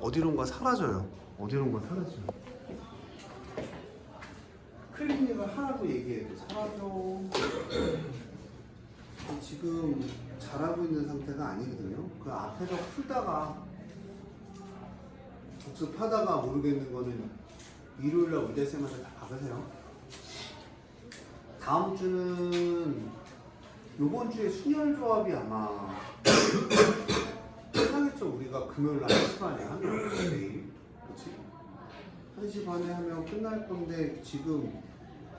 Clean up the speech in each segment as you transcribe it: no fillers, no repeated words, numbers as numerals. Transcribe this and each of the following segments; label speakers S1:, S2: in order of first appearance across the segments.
S1: 어디론가 사라져요. 어디론가 사라져요. 클리닉을 하라고 얘기해도 사라져. 지금 잘하고 있는 상태가 아니거든요. 그 앞에서 풀다가 복습하다가 모르겠는 거는 일요일날 의대쌤한테 다 박으세요. 다음 주는 요번 주에 순혈 조합이 아마 끝나겠죠. 우리가 금요일날 1시 반에 하면 내일 그치? 1시 반에 하면 끝날 건데 지금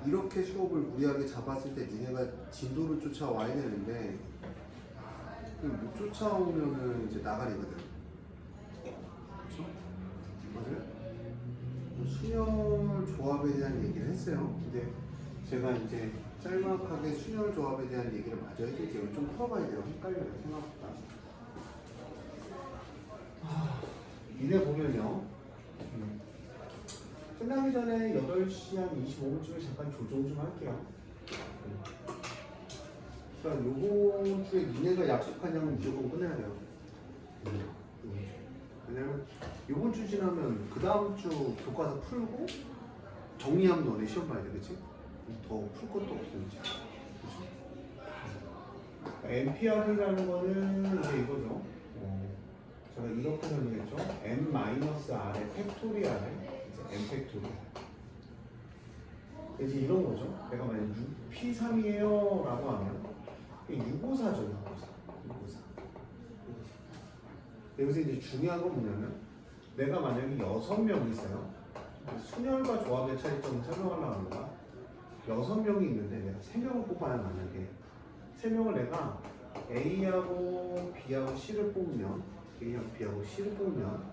S1: 이렇게 수업을 무리하게 잡았을 때 니네가 진도를 쫓아와야 되는데 못 쫓아오면은 이제 나가리거든. 그렇죠? 맞아요? 순혈 조합에 대한 얘기를 했어요. 근데 제가 이제 짤막하게 순혈 조합에 대한 얘기를 마저 해드릴게요. 좀 풀어봐야 돼요. 헷갈려요, 생각보다. 이래 보면요. 끝나기 전에 8시 한 25분쯤에 잠깐 조정 좀 할게요. 그러니까 요번 주에 니네가 약속한 양은 무조건 끝내야 돼요. 왜냐면 요번 주 지나면 그 다음 주 교과서 풀고 정리하면 너네 시험 봐야 돼, 그치? 더 풀 것도 없으니까. NPR이라는 거는 이제 이거죠. 제가 이렇게 설명했죠. n-r의 팩토리알에 이제 n 팩토리알. 이제 이런 거죠. 내가 만약 6P3이에요 라고 하면 654죠. 654. 여기서 이제 중요한 건 뭐냐면 내가 만약에 6명이 있어요. 순혈과 조합의 차이점을 설명하려고 합니다. 6명이 있는데 내가 3명을 뽑아야 만약에 3명을 내가 A하고 B하고 C를 뽑으면 A하고 B하고 C를 뽑으면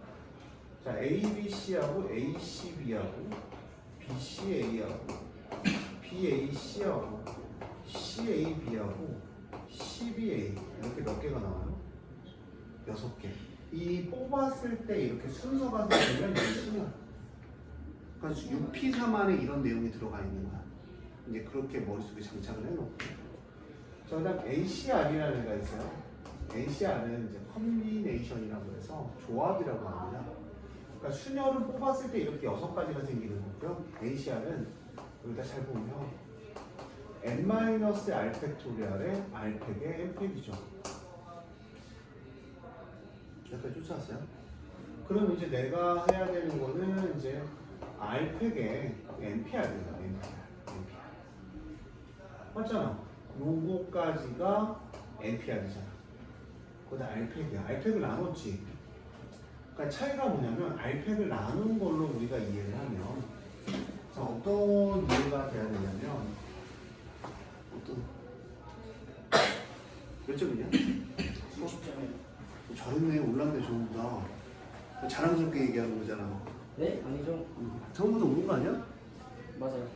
S1: 자 A, B, C하고 A, C, B하고 B, C, A하고 B, A, C하고 C, A, B하고 C, B, A 이렇게 몇 개가 나와요? 6개. 이 뽑았을 때 이렇게 순서가 되면 이게 순서. 그러니까 6P3 안에 이런 내용이 들어가 있는 거야. 이제 그렇게 머릿속에 장착을 해놓고. 자, 그 다음 ACR이라는 애가 있어요. ACR은 이제 컨비네이션이라고 해서 조합이라고 합니다. 그러니까 순혈을 뽑았을 때 이렇게 6가지가 생기는 거고요. ACR은 여기다 잘 보면 n-r 팩토리알의 r팩의 n팩이죠. 여기까지 쫓아왔어요? 그럼 이제 내가 해야 되는 거는 이제 r팩의 npr입니다. npr. 맞잖아. 요거까지가 npr이잖아. 그거다 r팩이야. r팩을 나눴지. 그러니까 차이가 뭐냐면 r팩을 나눈 걸로 우리가 이해를 하면 자, 어떤 이해가 돼야 되냐면 몇 점이냐?
S2: 90점이요.
S1: 잘했네. 올랐네. 저보다 자랑스럽게 얘기하는 거잖아.
S2: 네? 아니죠.
S1: 저보다 오른 거 아니야?
S2: 맞아요.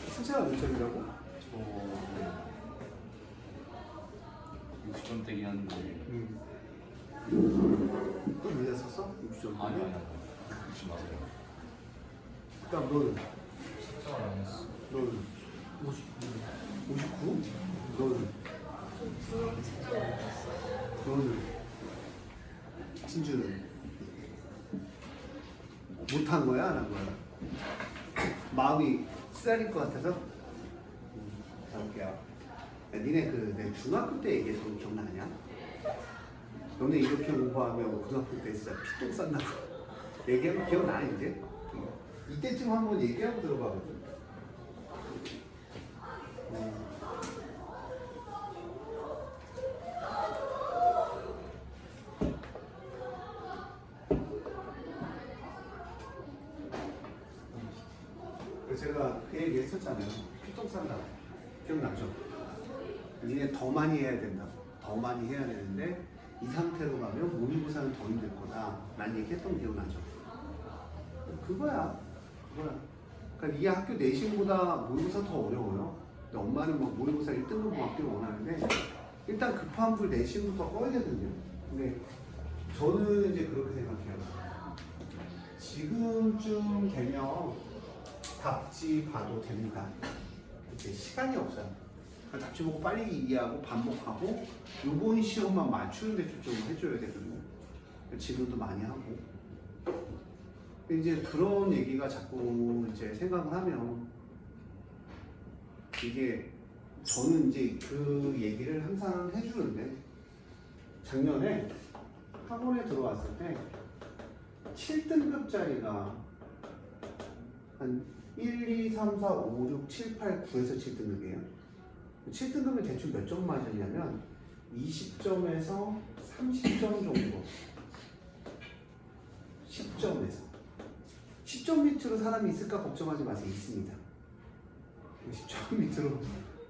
S1: 숫자가 몇 점이라고?
S3: 60점대긴 한데
S1: 또 몇개 썼어? 60점.
S3: 아니 60 맞아요.
S1: 그다음 너는?
S3: 숙제를 안 했어.
S1: 너는? 59? 너는? 너는? 진주는? 못한 거야? 안 한 거야? 마음이 쓰라릴 것 같아서? 자, 볼게요. 야, 니네 내 중학교 때 얘기했던 거 기억나냐? 너네 이렇게 공부하면 고등학교 때 진짜 피똥 쌌나고 얘기하면 기억나 이제? 이때쯤 한번 얘기하고 들어봐거든. 제가 그 얘기 했었잖아요. 피똥 싼다고. 기억나죠? 니네 더 많이 해야 된다고. 더 많이 해야 되는데 이 상태로 가면 모의고사는 더 힘들 거다. 라는 얘기 했던 거 기억나죠? 그거야. 그러니까 이 학교 내신보다 모의고사 더 어려워요. 근데 엄마는 뭐 모의고사 1등급 받기를 원하는데 일단 급한 불 내신부터 꺼야 되거든요. 근데 저는 이제 그렇게 생각해요. 지금쯤 되면 답지 봐도 됩니다. 이제 시간이 없어요. 답지 보고 빨리 이해하고 반복하고 요번 시험만 맞추는 데 초점을 해줘야 되거든요. 지도도 많이 하고. 근데 이제 그런 얘기가 자꾸 이제 생각을 하면 이게 저는 이제 그 얘기를 항상 해주는데 작년에 학원에 들어왔을 때 7등급짜리가 한 1, 2, 3, 4, 5, 6, 7, 8, 9에서 7등급이에요. 7등급은 대충 몇 점 맞았냐면 20점에서 30점 정도. 10점에서 10점 밑으로 사람이 있을까 걱정하지 마세요. 있습니다. 10점 밑으로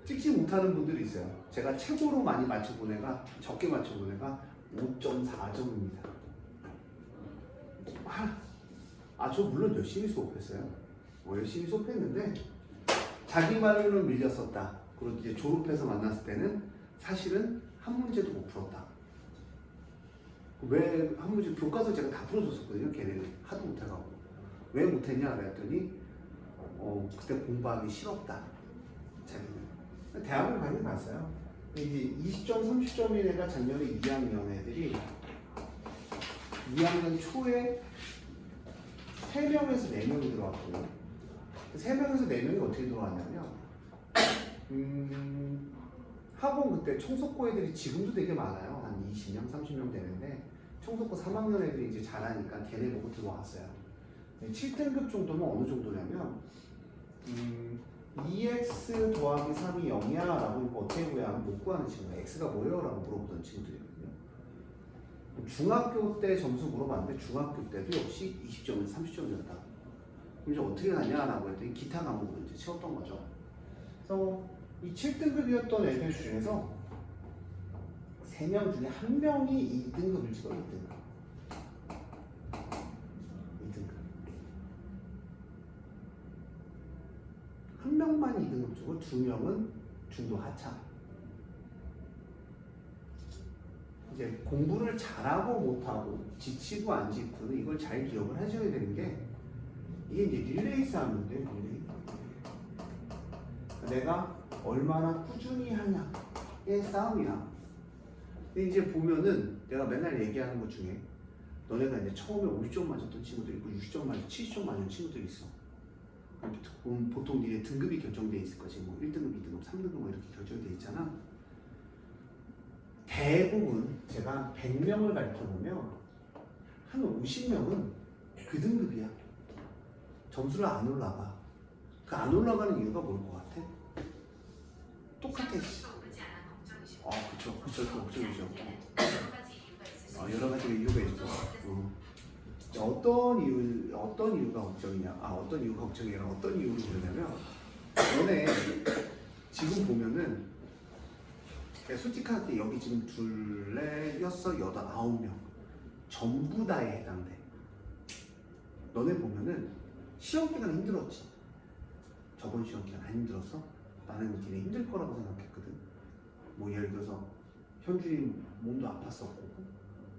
S1: 찍지 못하는 분들이 있어요. 제가 최고로 많이 맞춰본 애가 적게 맞춰본 애가 5.4점입니다. 저 물론 열심히 수업했어요. 열심히 수업했는데 자기 말로는 밀렸었다. 그리고 이제 졸업해서 만났을 때는 사실은 한 문제도 못 풀었다. 왜 한 문제 교과서 제가 다 풀어줬었거든요. 걔네는 하도 못해가고 왜 못했냐 그랬더니 그때 공부하기 싫었다. 자기는 대학을 많이 갔어요. 이제 20점, 30점인 애가 작년에 2학년 애들이 2학년 초에 3명에서 4명이 들어왔고요. 3명에서 4명이 어떻게 들어왔냐면 학원 그때 청소코 애들이 지금도 되게 많아요. 한 20명, 30명 되는데 청소코 3학년 애들이 이제 잘하니까 걔네 보고 들어왔어요. 7등급 정도면 어느 정도냐면 2x 더하기 3이 0이야 라고 하니까 어떻게 구하면 못 구하는 친구가 x가 뭐예요? 라고 물어보던 친구들이거든요. 중학교 때 점수 물어봤는데 중학교 때도 역시 20점에서 30점이었다. 그럼 이제 어떻게 하냐라고 했더니 기타 과목으로 이제 채웠던 거죠. 그래서 이 7등급이었던 애들 중에서 3명 중에 1명이 2등급을 찍어요. 2등급. 한 명만 2등급 주고 2명은 중도 하차. 이제 공부를 잘하고 못하고 지치고 안 지치고 이걸 잘 기억을 하셔야 되는 게 이게 이제 릴레이 싸움인데 릴레이. 내가 얼마나 꾸준히 하냐의 싸움이야. 근데 이제 보면은 내가 맨날 얘기하는 것 중에 너네가 이제 처음에 50점 맞았던 친구들 있고 60점 맞았 70점 맞은 친구들이 있어. 보통 니네 등급이 결정돼 있을 거지. 뭐 1등급, 2등급, 3등급 뭐 이렇게 결정돼 있잖아. 대부분 제가 100명을 가르쳐보면 한 50명은 그 등급이야. 점수를 안 올라가. 그 안 올라가는 이유가 뭘 것 같아? 똑같아. 그쵸. 걱정이죠. 여러 가지 이유가 있죠. 어떤 이유가 걱정이냐? 어떤 이유가 걱정이냐? 어떤 이유로 그러냐면 너네 지금 보면은 솔직하게 여기 지금 둘, 넷, 여섯, 여덟, 9명 전부 다에 해당돼. 너네 보면은 시험 기간 힘들었지. 저번 시험 기간 안 힘들었어? 나는 니네 힘들 거라고 생각했거든. 뭐 예를 들어서 현준이 몸도 아팠었고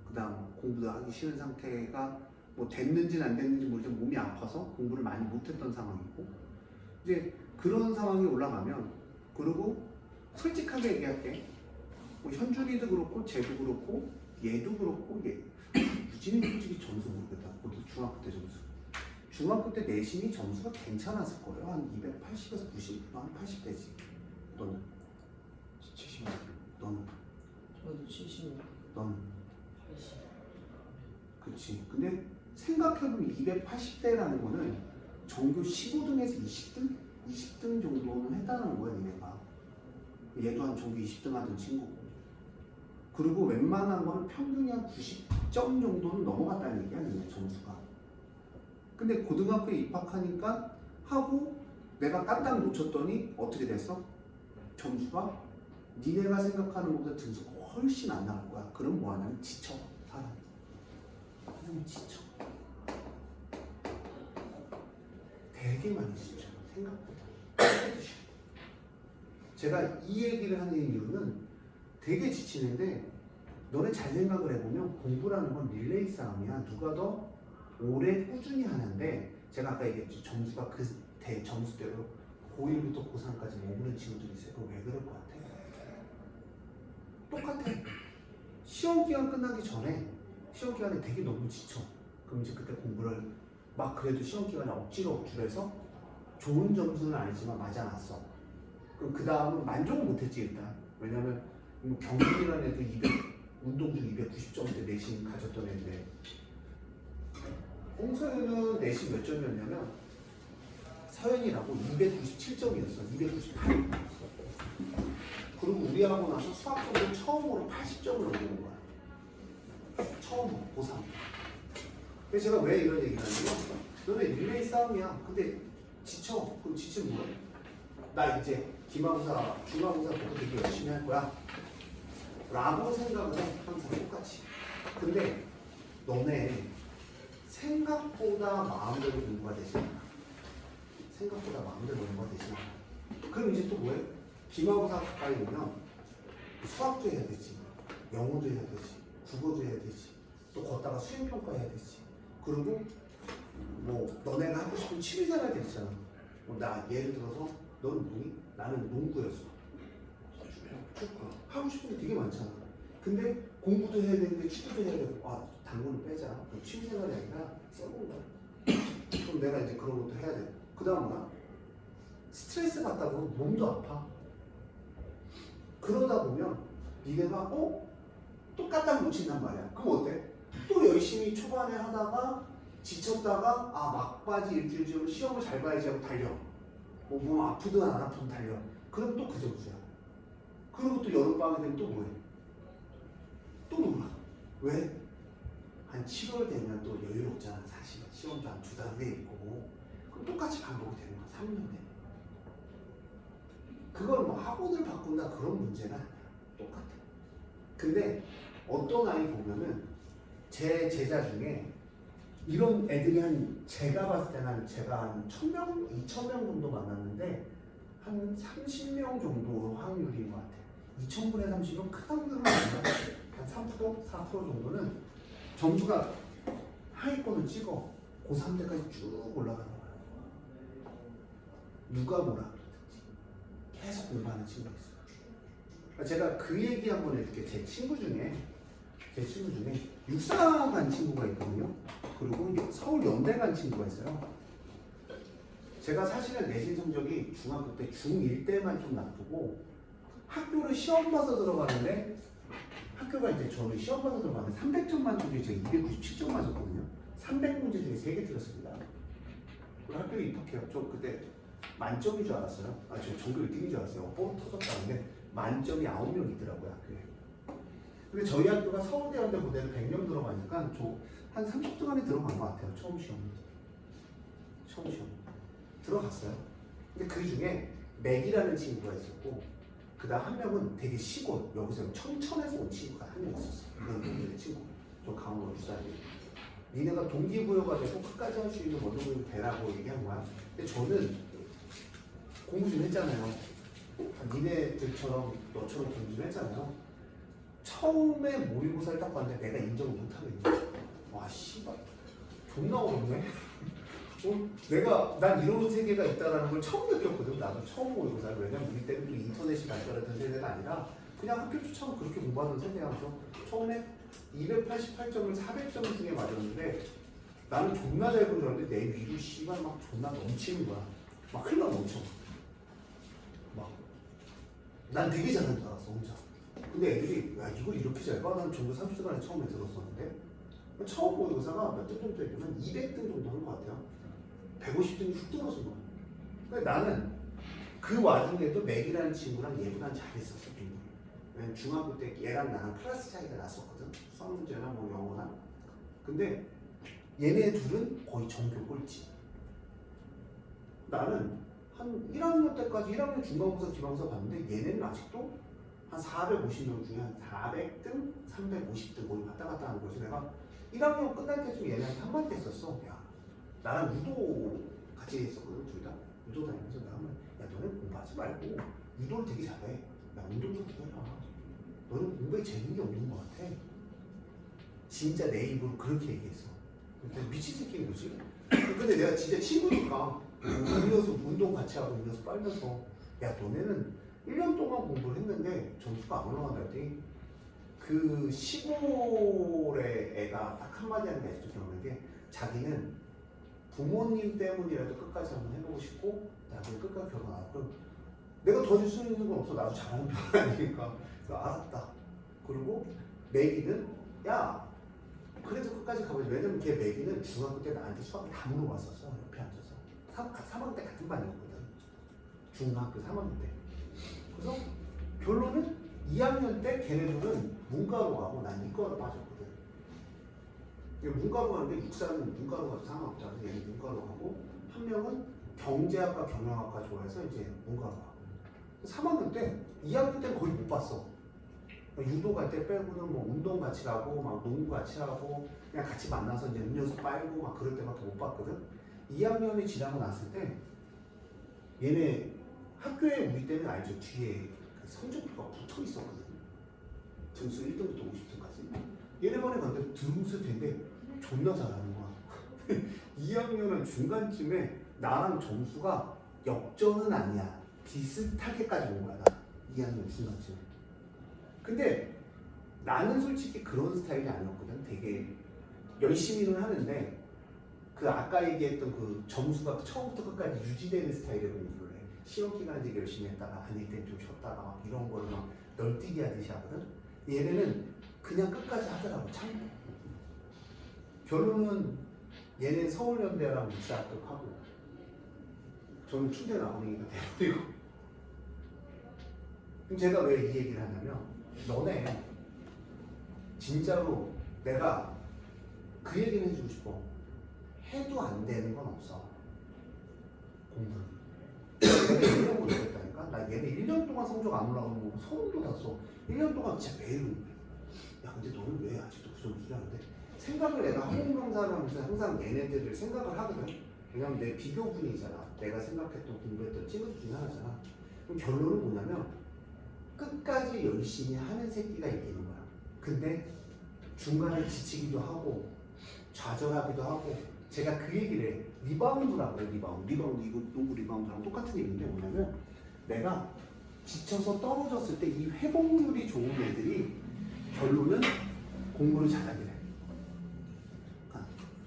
S1: 그 다음 공부도 하기 싫은 상태가 뭐 됐는지는 안 됐는지 모르지만 몸이 아파서 공부를 많이 못했던 상황이고 이제 그런 상황이 올라가면 그리고 솔직하게 얘기할게. 뭐 현준이도 그렇고 쟤도 그렇고 얘도 그렇고 유진이 솔직히 점수 모르겠다. 그것도 중학교 때 점수. 중학교 때 내신이 점수가 괜찮았을 거예요. 한 280에서 90, 한 80대지. 너는?
S3: 70.
S1: 너는?
S2: 저도 70.
S1: 너는?
S2: 80.
S1: 그치. 근데 생각해보면 280대라는 거는 전교 15등에서 20등? 20등 정도는 했다는 거야, 니네가. 얘도 한 전교 20등 하던 친구고. 그리고 웬만한 거는 평균이 한 90점 정도는 넘어갔다는 얘기야, 니네 점수가. 근데 고등학교에 입학하니까 하고 내가 까딱 놓쳤더니 어떻게 됐어? 점수가 니네가 생각하는 것보다 등수가 훨씬 안 나올 거야. 그럼 뭐 하냐면 지쳐, 사람이. 사람이 지쳐. 되게 많이 지쳐, 생각보다. 제가 이 얘기를 하는 이유는 되게 지치는데 너네 잘 생각을 해보면 공부라는 건 릴레이 싸움이야. 누가 더 오래 꾸준히 하는데 제가 아까 얘기했죠. 점수가 그 점수대로 고1부터 고3까지 머무는 친구들이 있어요. 그거 왜 그럴 것 같아? 똑같아. 시험 기간 끝나기 전에 시험 기간에 되게 너무 지쳐. 그럼 이제 그때 공부를 막 그래도 시험 기간에 억지로 억줄해서 좋은 점수는 아니지만 맞아놨어. 그럼 그 다음은 만족은 못했지 일단. 왜냐면 뭐 경기라는 애도 200, 운동 중 290점대 내신 가졌던 애인데 홍서윤은 내신 몇 점이었냐면 서현이라고 297점이었어. 298. 그리고 우리하고 나서 수학적으로 처음으로 80점을 얻는 거야. 처음 고3. 그래서 제가 왜 이런 얘기를 하냐면 너네 릴레이 싸움이야. 근데 지쳐. 그럼 지치면 뭐야? 나 이제 기말고사, 중간고사 보고 되게 열심히 할 거야 라고 생각을 해. 항상 똑같이. 근데 너네 생각보다 마음대로 공부가 되지 않아. 생각보다 마음대로 공부가 되지 않아. 그럼 이제 또 뭐해? 기말고사 가까이 오면 수학도 해야 되지, 영어도 해야 되지, 국어도 해야 되지, 또 걷다가 수행평가 해야 되지. 그리고 뭐 너네가 하고 싶은 취미생활들 있잖아. 뭐 나 예를 들어서 너는 뭐니? 나는 농구였어. 축구. 하고 싶은 게 되게 많잖아. 근데 공부도 해야 되는데 축구도 해야 되고 아 당구는 빼자. 취미생활이 아니라 써본 거야. 그럼 내가 이제 그런 것도 해야 돼. 그 다음 뭐야? 스트레스 받다 보면 몸도 아파. 그러다 보면 니네가 또 까딱 놓친단 말이야. 그럼 어때? 또 열심히 초반에 하다가 지쳤다가 아 막바지 일주일 전에 시험을 잘 봐야지 하고 달려. 몸 아프든 안 아프든 달려. 그럼 또 그 점수야. 그리고 또 여름방학 되면 또 뭐해? 또 놀아. 왜? 한 7월 되면 또 여유롭잖아. 사실 시험도 한 2달 후에 있고. 그럼 똑같이 반복이 되는 거야. 3년 내내. 그걸 뭐 학원을 바꾼다 그런 문제는 아니야. 똑같아. 근데 어떤 아이 보면은 제 제자 중에 이런 애들이 제가 봤을 때는 한 1000명, 2000명 정도 만났는데 한 30명 정도 확률인 것 같아요. 2000분의 30은 큰 확률은 아니야. 한 3%, 4% 정도는 점수가 하위권을 찍어 고3 때까지 쭉 올라가는 거야. 누가 뭐라 그러든지 계속 공부하는 친구가 있어요. 제가 그 얘기 한번 해줄게. 제 친구 중에 육상 간 친구가 있거든요. 그리고 서울 연대 간 친구가 있어요. 제가 사실은 내신 성적이 중학교 때 중1 때만 좀 나쁘고 학교를 시험 봐서 들어가는데 학교가 이제 저는 시험 봐서 들어가는데 300점 만점에 제가 297점 맞았거든요. 300문제 중에 3개 틀렸습니다. 그리고 학교에 입학해요. 저 그때 만점인 줄 알았어요. 저 전교 1등인 줄 알았어요. 뻥 터졌다는데 만점이 9명 있더라고요, 학교에. 근데 저희 학교가 서울대한대 부대를 100명 들어가니까 저 한 30등 안에 들어간 것 같아요. 처음 시험 들어갔어요. 근데 그 중에 맥이라는 친구가 있었고 그 다음 한 명은 되게 시골, 여기서 청천에서 온 친구가 한 명 있었어요. 이런 동네 친구. 저 강원도 울산이. 니네가 동기부여가 돼서 끝까지 할 수 있는 원동력이 되라고 얘기한 거야. 근데 저는 공부 좀 했잖아요. 니네들처럼 너처럼 공부 좀 했잖아요. 처음에 모의고사를 딱 봤는데 내가 인정을 못하겠네. 와 씨발 존나 어렵네. 난 이런 세계가 있다는 걸 처음 느꼈거든. 나도 처음 모의고사를. 왜냐면 우리 때는 또 인터넷이 발달했던 세대가 아니라 그냥 학교 추천 그렇게 공부하던 세대라서 처음에 288점을 400점 중에 맞았는데 나는 존나 잘 본 줄 알았는데 내 위로 씨발 막 존나 넘치는 거야. 막 흘러 넘쳐. 막 난 되게 잘하는 줄 알았어 혼자. 근데 애들이 야 이걸 이렇게 잘 봐? 난 전교 30등 안에 처음에 들었었는데 처음 모의고사가 몇 등 정도 했냐면 200등 정도 한 것 같아요. 150등이 훅 떨어진 거야. 근데 나는 그 와중에도 맥이라는 친구랑 얘보단 잘했었어. 왜냐면 중학교 때 얘랑 나랑 클래스 차이가 났었거든. 수학 문제나 뭐 영어나. 근데 얘네 둘은 거의 전교 꼴찌. 나는 한 1학년 때까지 1학년 중간고사 기말고사 봤는데 얘네는 아직도 한 450명 중에 한 400등, 350등 거의 왔다 갔다 하는 거지. 내가 1학년 끝날 때쯤 얘네한테 한마디 했었어. 야, 나랑 유도 같이 했었거든, 둘 다. 유도 다니면서 내가 하면 야, 너네 공부하지 말고 유도를 되게 잘해. 야, 운동 좀 해라. 너는 공부에 재능이 없는 것 같아. 진짜 내 입으로 그렇게 얘기했어. 미친 새끼인 거지. 근데 내가 진짜 친구니까 음료수 운동 같이 하고 음료수 빨면서 야, 너네는 1년 동안 공부를 했는데 점수가 안 올라간다 했더니 그 시골의 애가 자기는 부모님 때문이라도 끝까지 한번 해보고 싶고 나중에 끝까지 결혼하고 그럼 내가 도와줄 수 있는 건 없어. 나도 잘하는 편이 아니니까. 그래서 알았다. 그리고 매기는 야 그래도 끝까지 가보자. 왜냐면 걔 매기는 중학교 때 나한테 수학을 다 물어봤었어. 옆에 앉아서 3학년 때 같은 반이었거든. 중학교 3학년 때. 그래서 결론은 2학년 때 걔네들은 문과로 가고 난 이과로 빠졌거든. 문과로 가는데 육사는 문과로 가서 상관없잖아. 얘는 문과로 가고 한 명은 경제학과 경영학과 좋아해서 이제 문과로 가고 3학년 때 2학년 때는 거의 못 봤어. 유도 갈 때 빼고는 뭐 운동 같이 가고 막 농구 같이 하고 그냥 같이 만나서 이제 음료수 빨고 막 그럴 때밖에 못 봤거든. 2학년이 지나고 났을 때 얘네 학교에 우리 때는 알죠. 뒤에 그 성적표가 붙어 있었거든. 등수 1등부터 50등까지. 얘네 반에 갔는데 등수 된데 존나 잘하는 거야. 2학년은 중간쯤에 나랑 점수가 역전은 아니야. 비슷하게까지 온 거야. 나 2학년 중간쯤에. 근데 나는 솔직히 그런 스타일이 아니었거든. 되게 열심히는 하는데 그 아까 얘기했던 그 점수가 처음부터 끝까지 유지되는 스타일이라고 얘기를 해. 시험 기간에 되게 열심히 했다가 아닐 땐 좀 쉬었다가 막 이런 거를 막 널뛰기 하듯이 하거든. 얘네는 그냥 끝까지 하더라고. 참. 결론은 얘는 서울연대랑 육사 합격하고 저는 충대 나오니까 대학이고. 그럼 제가 왜 이 얘기를 하냐면 너네 진짜로 내가 그 얘기를 해주고 싶어. 해도 안 되는 건 없어. 공부를. 내가 1년 못했다니까? 나 얘네 1년 동안 성적 안 올라오는 거 소름 돋았어. 1년 동안 진짜 매일 공부해. 야 근데 너는 왜 아직도 그 점수를 안 돼? 생각을 내가 학원 강사를 하면서 항상 얘네들을 생각을 하거든. 왜냐면 내 비교분이잖아. 내가 생각했던 공부했던 찌그리 중에 하나잖아. 그럼 결론은 뭐냐면 끝까지 열심히 하는 새끼가 이기는 거야. 근데 중간에 지치기도 하고 좌절하기도 하고 제가 그 얘기를 해. 리바운드라고 그래. 리바운드 이거 농구 리바운드랑 똑같은 얘기인데 뭐냐면 내가 지쳐서 떨어졌을 때 이 회복률이 좋은 애들이 결론은 공부를 잘하게 돼.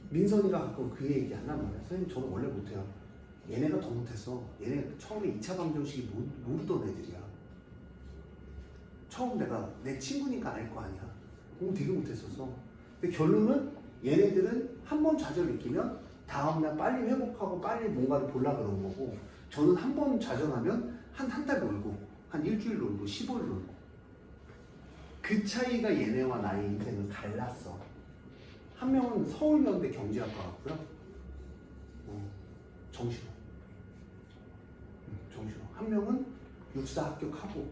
S1: 민선이가 가끔 그 얘기 한단 말이야. 선생님 저는 원래 못해요. 얘네가 더 못했어. 얘네 처음에 2차 방정식이 모르던 애들이야. 처음 내가 내 친구니까 알 거 아니야. 공부 되게 못했었어. 근데 결론은 얘네들은 한 번 좌절 느끼면 다음날 빨리 회복하고 빨리 뭔가를 보려고 그런 거고 저는 한 번 좌절하면 한 달 놀고 한 일주일 놀고 15일 놀고 그 차이가 얘네와 나의 인생은 달랐어. 한 명은 서울연대 경제학과 갔고요. 정시로. 정시로. 한 명은 육사 합격하고.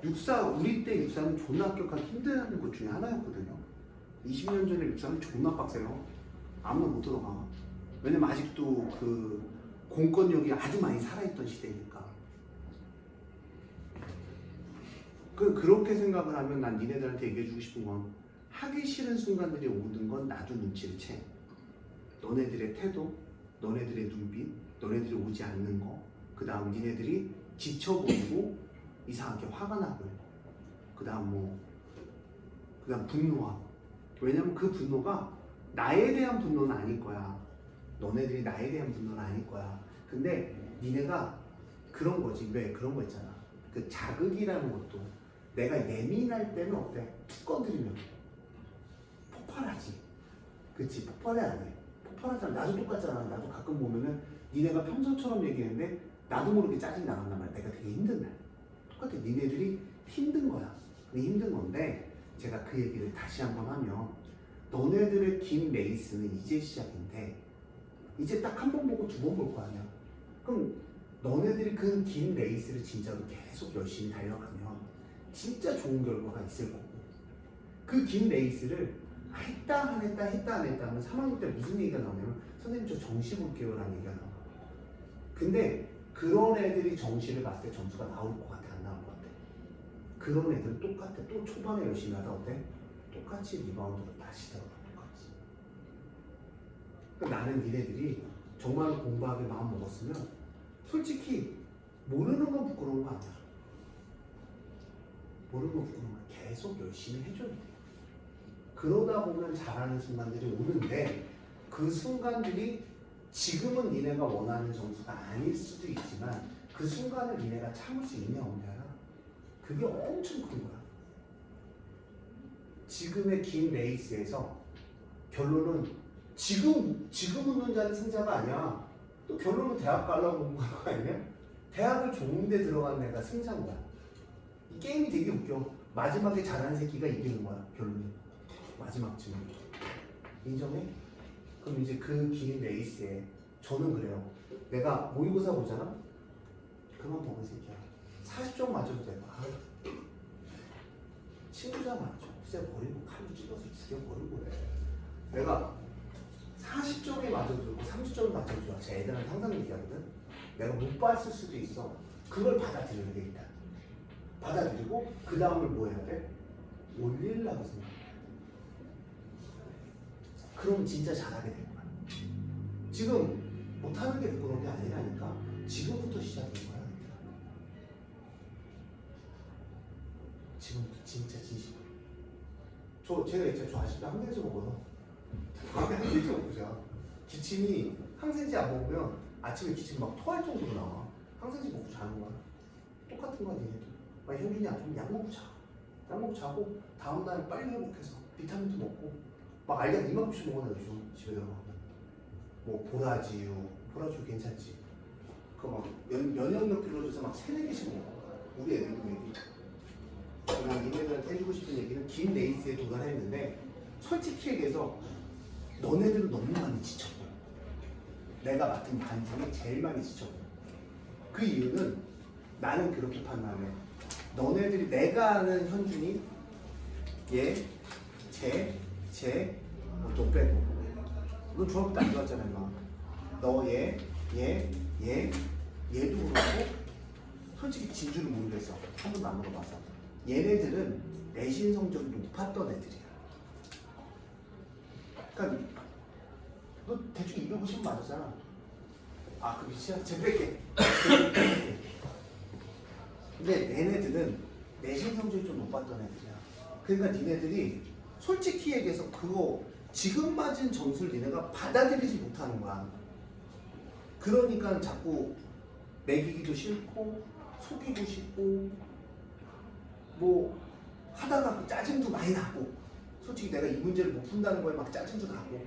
S1: 육사, 우리 때 육사는 존나 합격하기 힘든 것 중에 하나였거든요. 20년 전에 육사는 존나 빡세요. 아무나 못 들어가. 왜냐면 아직도 그 공권력이 아주 많이 살아있던 시대니까. 그렇게 생각을 하면 난 니네들한테 얘기해주고 싶은 건 하기 싫은 순간들이 오는 건 나도 눈치를 채. 너네들의 태도, 너네들의 눈빛, 너네들이 오지 않는 거, 그 다음 니네들이 지쳐 보이고 이상하게 화가 나고, 그 다음 분노하고. 왜냐면 그 분노가 나에 대한 분노는 아닐 거야. 너네들이 나에 대한 분노는 아닐 거야. 근데 니네가 그런 거지. 왜 그런 거 있잖아. 그 자극이라는 것도 내가 예민할 때는 어때? 툭 건드리면 폭발하지. 그치? 폭발해 안 해? 폭발하잖아. 나도 똑같잖아. 나도 가끔 보면은 니네가 평소처럼 얘기했는데 나도 모르게 짜증이 나간단 말이야. 내가 되게 힘든 날. 똑같아. 니네들이 힘든 거야. 힘든 건데 제가 그 얘기를 다시 한번 하면 너네들의 긴 레이스는 이제 시작인데 이제 딱 한 번 보고 두 번 볼 거 아니야. 그럼 너네들이 그 긴 레이스를 진짜로 계속 열심히 달려가면 진짜 좋은 결과가 있을 거고 그 긴 레이스를 했다 안 했다 하면 3학년 때 무슨 얘기가 나오냐면 선생님 저 정시 볼게요 라는 얘기가 나와. 근데 그런 애들이 정시를 봤을 때 점수가 나올 것 같아 안 나올 것 같아? 그런 애들은 똑같아. 또 초반에 열심히 하다 어때? 똑같이 리바운드로 다시 들어가. 똑같이. 그러니까 나는 니네들이 정말 공부하게 마음 먹었으면 솔직히 모르는 건 부끄러운 거 아니야. 모르는 건 부끄러운 거야. 계속 열심히 해줘야 돼. 그러다 보면 잘하는 순간들이 오는데 그 순간들이 지금은 니네가 원하는 점수가 아닐 수도 있지만 그 순간을 니네가 참을 수 있냐 없냐야. 그게 엄청 큰 거야. 지금의 긴 레이스에서 결론은 지금 웃는 자는 승자가 아니야. 또 결론은 대학 가려고 온 거 아니야? 대학을 좋은 데 들어간 애가 승자인 거야. 이 게임이 되게 웃겨. 마지막에 잘하는 새끼가 이기는 거야. 결론이. 마지막쯤에. 인정해? 그럼 이제 그 긴 레이스에 저는 그래요. 내가 모의고사 보잖아? 그만 보는 새끼야. 40점 맞아도 돼. 친구자 맞죠. 없애버리고 칼로 찔러서 죽여버리고 그래. 내가 40점이 맞아도 30점이 맞아도 좋아. 제 애들한테 항상 얘기하거든. 내가 못 봤을 수도 있어. 그걸 받아들여야 돼 일단. 받아들이고 그 다음을 뭐 해야 돼? 올리려고 생각해. 그럼 진짜 잘하게 될 거야. 지금 못하는 게 그런 게 아니라니까. 지금부터 시작인 거야. 지금부터 진짜 진심. 제가 있잖아요. 저 아직도 항생제 먹어요. 항생제 먹자. 기침이 항생제 안 먹으면 아침에 기침 막 토할 정도로 나와. 항생제 먹고 자는 거야. 똑같은 거야 얘네도. 막 현균이 아프면 약 먹고 자. 약 먹고 자고 다음날 빨리 회복해서 비타민도 먹고 막 알약 이만큼씩 먹어야 요즘 집에 들어가면. 뭐 보라지유 괜찮지. 그거 막 면역력 길러줘서 막 3-4개씩 먹어. 우리 애들도 얘기. 그냥 니네들한테 해주고 싶은 얘기는 긴 레이스에 도달했는데 솔직히 얘기해서 너네들은 너무 많이 지쳤고 내가 맡은 반 중에 제일 많이 지쳤고 그 이유는 나는 그렇게 판단해. 너네들이 내가 아는 현준이 얘, 너 빼고 너 중학교 안 좋았잖아 임마. 너 얘도 그렇고 솔직히 진주를 모르겠어. 한 번도 안 물어봤어. 얘네들은 내신 성적이 높았던 애들이야. 그러니까 너 대충 250 맞았잖아. 아, 그 위치야? 쟤 뺄게. 근데 얘네들은 내신 성적이 좀 높았던 애들이야. 그러니까 니네들이 솔직히 얘기해서 그거 지금 맞은 점수를 니네가 받아들이지 못하는 거야. 그러니까 자꾸 매기기도 싫고 속이고 싶고 뭐 하다가 짜증도 많이 나고 솔직히 내가 이 문제를 못 푼다는 거에 막 짜증도 나고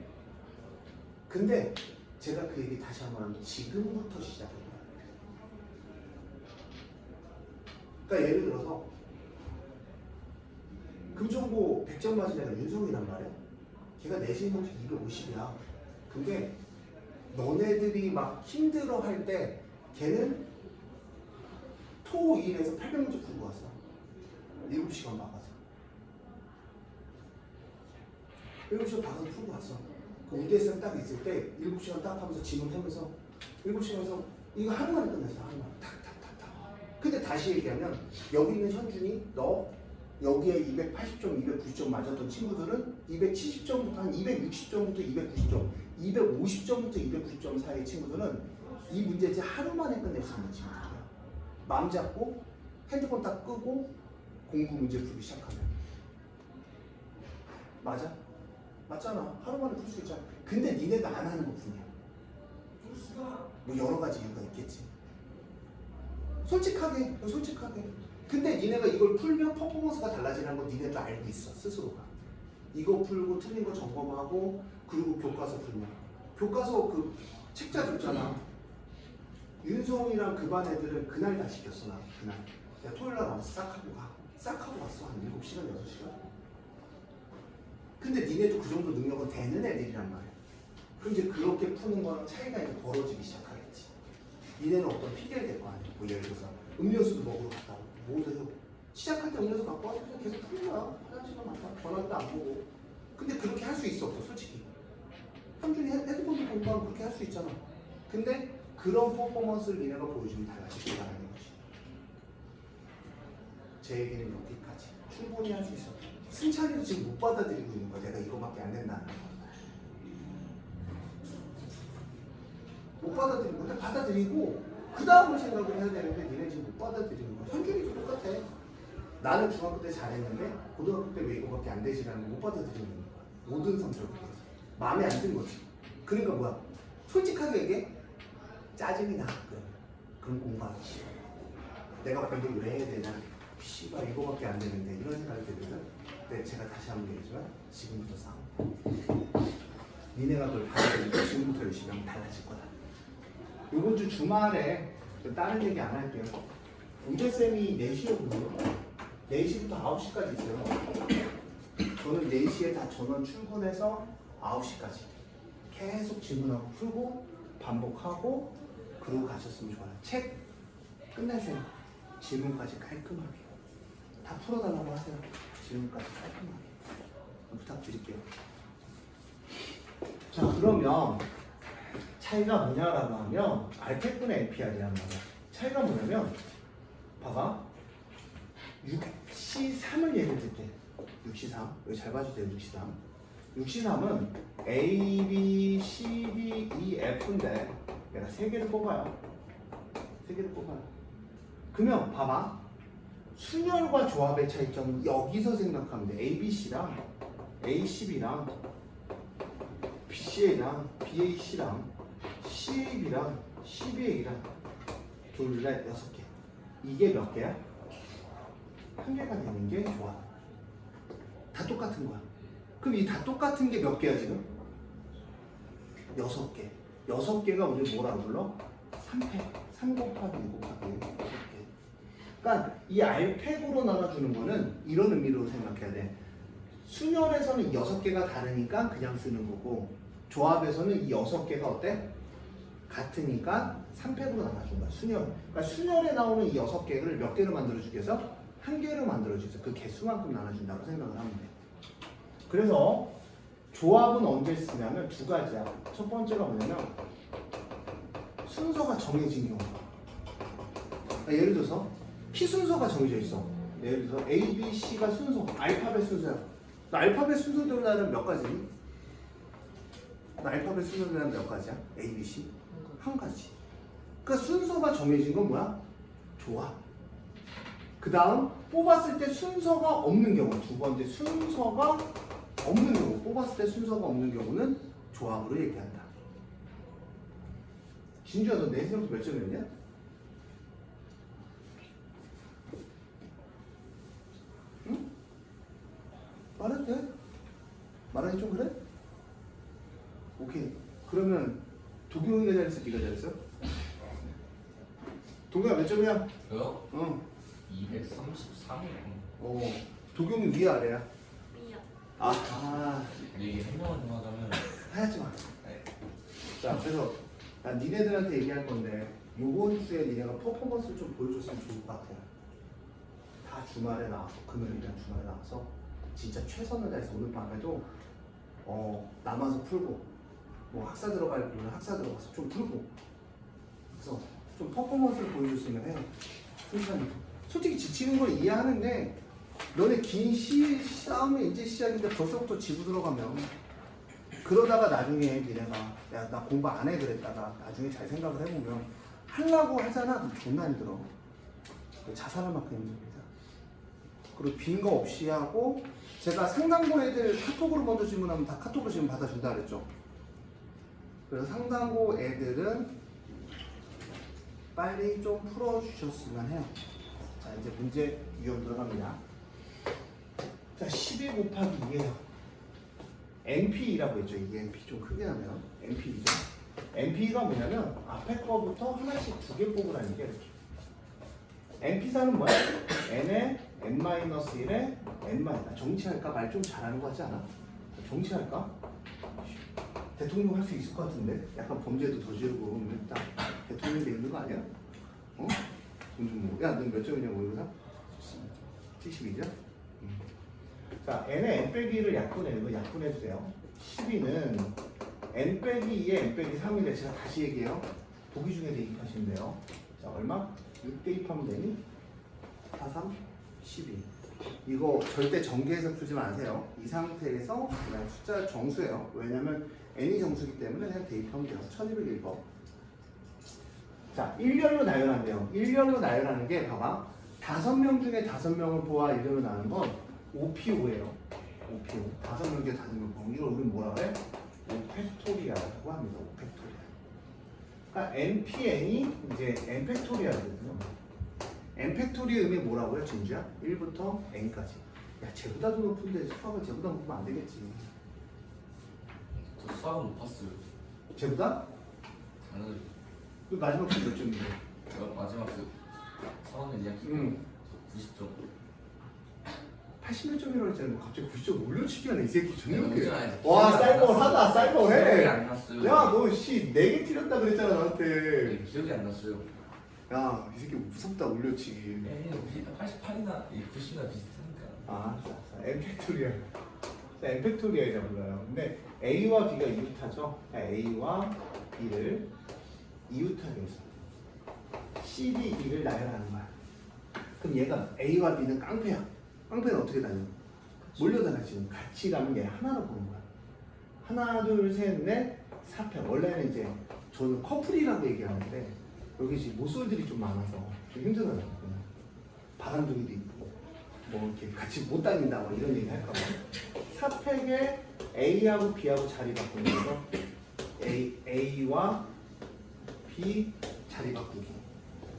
S1: 근데 제가 그 얘기 다시 한번 하면 지금부터 시작해요. 그러니까 예를 들어서 금정고 100점 맞은 애가 윤성이란 말이야. 걔가 내신 성적 250이야. 근데 너네들이 막 힘들어 할 때 걔는 토 1에서 800문제 풀고 왔어. 7시간 박아서 7시간 박아서 풀고 왔어. 그 우대생 딱 있을 때 7시간 딱 하면서 지문하면서 7시간에서 이거 하루만에 끝냈어. 하루만에 탁탁탁탁. 근데 다시 얘기하면 여기 있는 현준이 너 여기에 280점, 290점 맞았던 친구들은 270점부터 한 260점부터 290점, 250점부터 290점 사이의 친구들은 이 문제지 하루 만에 끝낼 수 있는 친구들이야. 마음 잡고 핸드폰 딱 끄고 공부 문제 풀기 시작하면 맞아? 맞잖아. 하루 만에 풀 수 있잖아. 근데 니네가 안 하는 것 뿐이야. 뭐 여러 가지 이유가 있겠지. 솔직하게. 근데 니네가 이걸 풀면 퍼포먼스가 달라지는 건 니네도 알고 있어. 스스로가. 이거 풀고 틀린 거 점검하고 그리고 교과서 풀면 교과서 그 책자 줬잖아. 윤성이랑 그 반 애들은 그날 다 시켰어. 나 그날 내가 토요일날 와서 싹 하고 왔어. 한 7시간 6시간. 근데 니네도 그 정도 능력은 되는 애들이란 말이야. 그럼 이제 그렇게 푸는 거랑 차이가 이제 벌어지기 시작하겠지. 니네는 어떤 핑계를 댈 거 아니야. 뭐 예를 들어서 음료수도 먹으러 갔다 오고 뭐도 해요. 시작할 때 음료수 갖고 와서 그냥 계속 푸는 거야. 화장실도 많다. 전화도 안 보고. 근데 그렇게 할 수 있어 없어 솔직히. 현준이 핸드폰도 공부하면 그렇게 할 수 있잖아. 근데 그런 퍼포먼스를 니네가 보여주면 달라질 거라는 거지. 제 얘기는 여기까지. 충분히 할 수 있어. 승찬이도 지금 못 받아들이고 있는 거야. 내가 이거밖에 안 된다는 거. 못 받아들이고, 근데 받아들이고 그 다음을 생각을 해야 되는데 니네 지금 못 받아들이는 거야. 현준이도 똑같아. 나는 중학교 때 잘했는데 고등학교 때 왜 이거밖에 안 되지라는 걸 못 받아들이는 거야. 모든 성적을 마음에 안 든 거지. 그러니까 뭐야? 솔직하게 얘기해. 짜증이 나. 그럼 공부하기 싫어. 내가 공부를 왜 해야 되냐? 씨발 이거밖에 안 되는데 이런 생각이 들거든. 근데 제가 다시 한번 얘기하지만 지금부터 싸워. 니네가 그걸 받아들이고 지금부터 열심히 하면 달라질 거다. 이번 주 주말에 다른 얘기 안 할게요. 우재쌤이 4시였거든요. 4시부터 9시까지 있어요. 저는 4시에 다 전원 출근해서 9시까지 계속 질문하고 풀고 반복하고 그러고 가셨으면 좋아요. 책 끝내세요. 질문까지 깔끔하게 다 풀어달라고 하세요. 질문까지 깔끔하게 부탁드릴게요. 자, 그러면 차이가 뭐냐라고 하면 알테분의 NPR이란 말이야. 차이가 뭐냐면 봐봐. 6C3을 예를 들게. 6C3 여기 잘 봐주세요. 6C3 6C3은 A, B, C, D, E, F인데 내가 3개를 뽑아요. 3개를 뽑아요. 그러면 봐봐. 순열과 조합의 차이점은 여기서 생각하면 돼. A, B, C랑 A, C, B랑 B, C, A랑 B, A, C랑 C, A, B랑 C, B, A랑 둘, 넷, 6개. 이게 몇 개야? 한 개가 되는 게 좋아. 다 똑같은 거야. 그럼 이 다 똑같은 게 몇 개야 지금? 6개. 6개가 우리 뭐라고 불러? 3팩. 3 곱하기 2 곱하기 6개. 그러니까 이 R팩으로 나눠주는 거는 이런 의미로 생각해야 돼. 순열에서는 6개가 다르니까 그냥 쓰는 거고 조합에서는 이 6개가 어때? 같으니까 3팩으로 나눠준 거야. 순열. 그러니까 순열에 나오는 이 6개를 몇 개로 만들어주기 위해서? 한 개로 만들어주기 위해서 그 개수만큼 나눠준다고 생각을 하면 돼. 그래서 조합은 언제 쓰냐면 두 가지야. 첫 번째가 뭐냐면 순서가 정해진 경우. 그러니까 예를 들어서 P 순서가 정해져 있어. 예를 들어서 A, B, C가 순서, 알파벳 순서야. 너 알파벳 순서대로 나는 몇 가지니? 너 알파벳 순서대로 나는 몇 가지야? A, B, C? 한 가지. 그러니까 순서가 정해진 건 뭐야? 조합. 그 다음 뽑았을 때 순서가 없는 경우. 두 번째 순서가 없는 경우. 뽑았을 때 순서가 없는 경우는 조합으로 얘기한다. 진주야 너 내 시험부터 몇 점이었냐? 응? 말해도 돼? 말하기 좀 그래? 오케이. 그러면 도경이가 잘했어? 네가 잘했어? 동경아 몇 점이야?
S3: 저요?
S1: 응.
S3: 233이요.
S1: 도경이 위에 아래야?
S2: B요.
S3: 근데 이게 설명을 좀 하자면
S1: 하지 마.
S3: 네.
S1: 자, 그래서 난 니네들한테 얘기할 건데 요번 주에 니네가 퍼포먼스를 좀 보여줬으면 좋을 것 같아요. 다 주말에 나와서 금요일이랑 주말에 나와서 진짜 최선을 다해서 오늘 밤에도 남아서 풀고 뭐 학사 들어갈 분은 학사 들어가서 좀 풀고 그래서 좀 퍼포먼스를 보여줬으면 해요. 순간이 솔직히 지치는 걸 이해하는데 너네 긴 싸움이 이제 시작인데 벌써부터 지고 들어가면 그러다가 나중에 니네가 야 나 공부 안 해 그랬다가 나중에 잘 생각을 해보면 하려고 하잖아. 그럼 존나 힘들어. 자살할 만큼 힘듭니다. 그리고 빈 거 없이 하고 제가 상당고 애들 카톡으로 먼저 질문하면 다 카톡으로 질문 받아준다 그랬죠. 그래서 상당고 애들은 빨리 좀 풀어주셨으면 해요. 자 이제 문제 유형 들어갑니다. 자 12 곱하기 2예요. NP라고 했죠. 이 NP 좀 크게 하면 NP죠. NP가 뭐냐면 앞에 거부터 하나씩 2개 뽑으라는 게 이렇게. NP4는 뭐야? N에 N-1에 N-. 정치할까? 말 좀 잘하는 거 같지 않아? 정치할까? 대통령 할 수 있을 것 같은데? 약간 범죄도 저지르고 그러면 딱 대통령 돼 있는 거 아니야? 어? 야, 너 몇 점이냐고 이러다? 72죠? 자, n의 n 빼기를 약분해. 이거 약분해주세요. 12는 n 빼기 2에 n 빼기 3인데 제가 다시 얘기해요. 보기 중에 대입하시면 돼요. 자, 얼마? 6 대입하면 되니? 4, 3, 12. 이거 절대 전개해서 풀지 마세요. 이 상태에서 그냥 숫자 정수예요. 왜냐면 n이 정수기 때문에 그냥 대입하면 돼요. 1201번. 자, 일렬로 나열한대요. 일렬로 나열하는 게 봐봐. 5명 중에 5명을 보아 이름을 나는 건 OPO예요. OPO. 5명 중에 5명 보면 이걸 우리는 뭐라 그래? 오팩토리아라고 합니다. 오팩토리아. 그러니까 NPN이 이제 N 팩토리아거든요. N 팩토리의 의미 뭐라고요, 진주야? 1부터 N까지. 야, 쟤보다 더 높은데 수학을 쟤보다 높으면 안 되겠지.
S3: 저 수학은 못 봤어요.
S1: 쟤보다?
S3: 당연히.
S1: 그 마지막 몇 점인데?
S3: 마지막 그 사원은 이야기. 90점.
S1: 80몇 점이라고 했잖아요. 갑자기 90점 올려치기 하네, 이 새끼. 존나 웃겨.
S3: 아니,
S1: 와,
S3: 기억이 안
S1: 쌀벌하다,
S3: 났어요.
S1: 쌀벌해.
S3: 기억이 안 났어요.
S1: 야, 너 씨, 4개 틀렸다 그랬잖아, 나한테.
S3: 네, 기억이 안 났어요.
S1: 야, 이 새끼 무섭다, 올려치기.
S3: 88이나 90이나 비슷하니까.
S1: 아, M 팩토리얼. M 팩토리얼이라 불러요. 근데 A와 B가 이웃하죠. A와 B를 이웃하게 해서 C, D, E를 나열하는 거야. 그럼 얘가 A와 B는 깡패야. 깡패는 어떻게 다녀? 몰려다녀 지금. 같이 가면 얘 하나로 보는 거야. 하나, 둘, 셋, 넷, 4패. 원래는 이제 저는 커플이라고 얘기하는데 여기 지금 모쏠들이 좀 많아서 좀 힘들어요. 바람둥이도 있고 뭐 이렇게 같이 못 다닌다 뭐 이런 얘기 할까 봐. 4팩에 A하고 B하고 자리 바꾸는 거 A와 B 자리 바꾸기.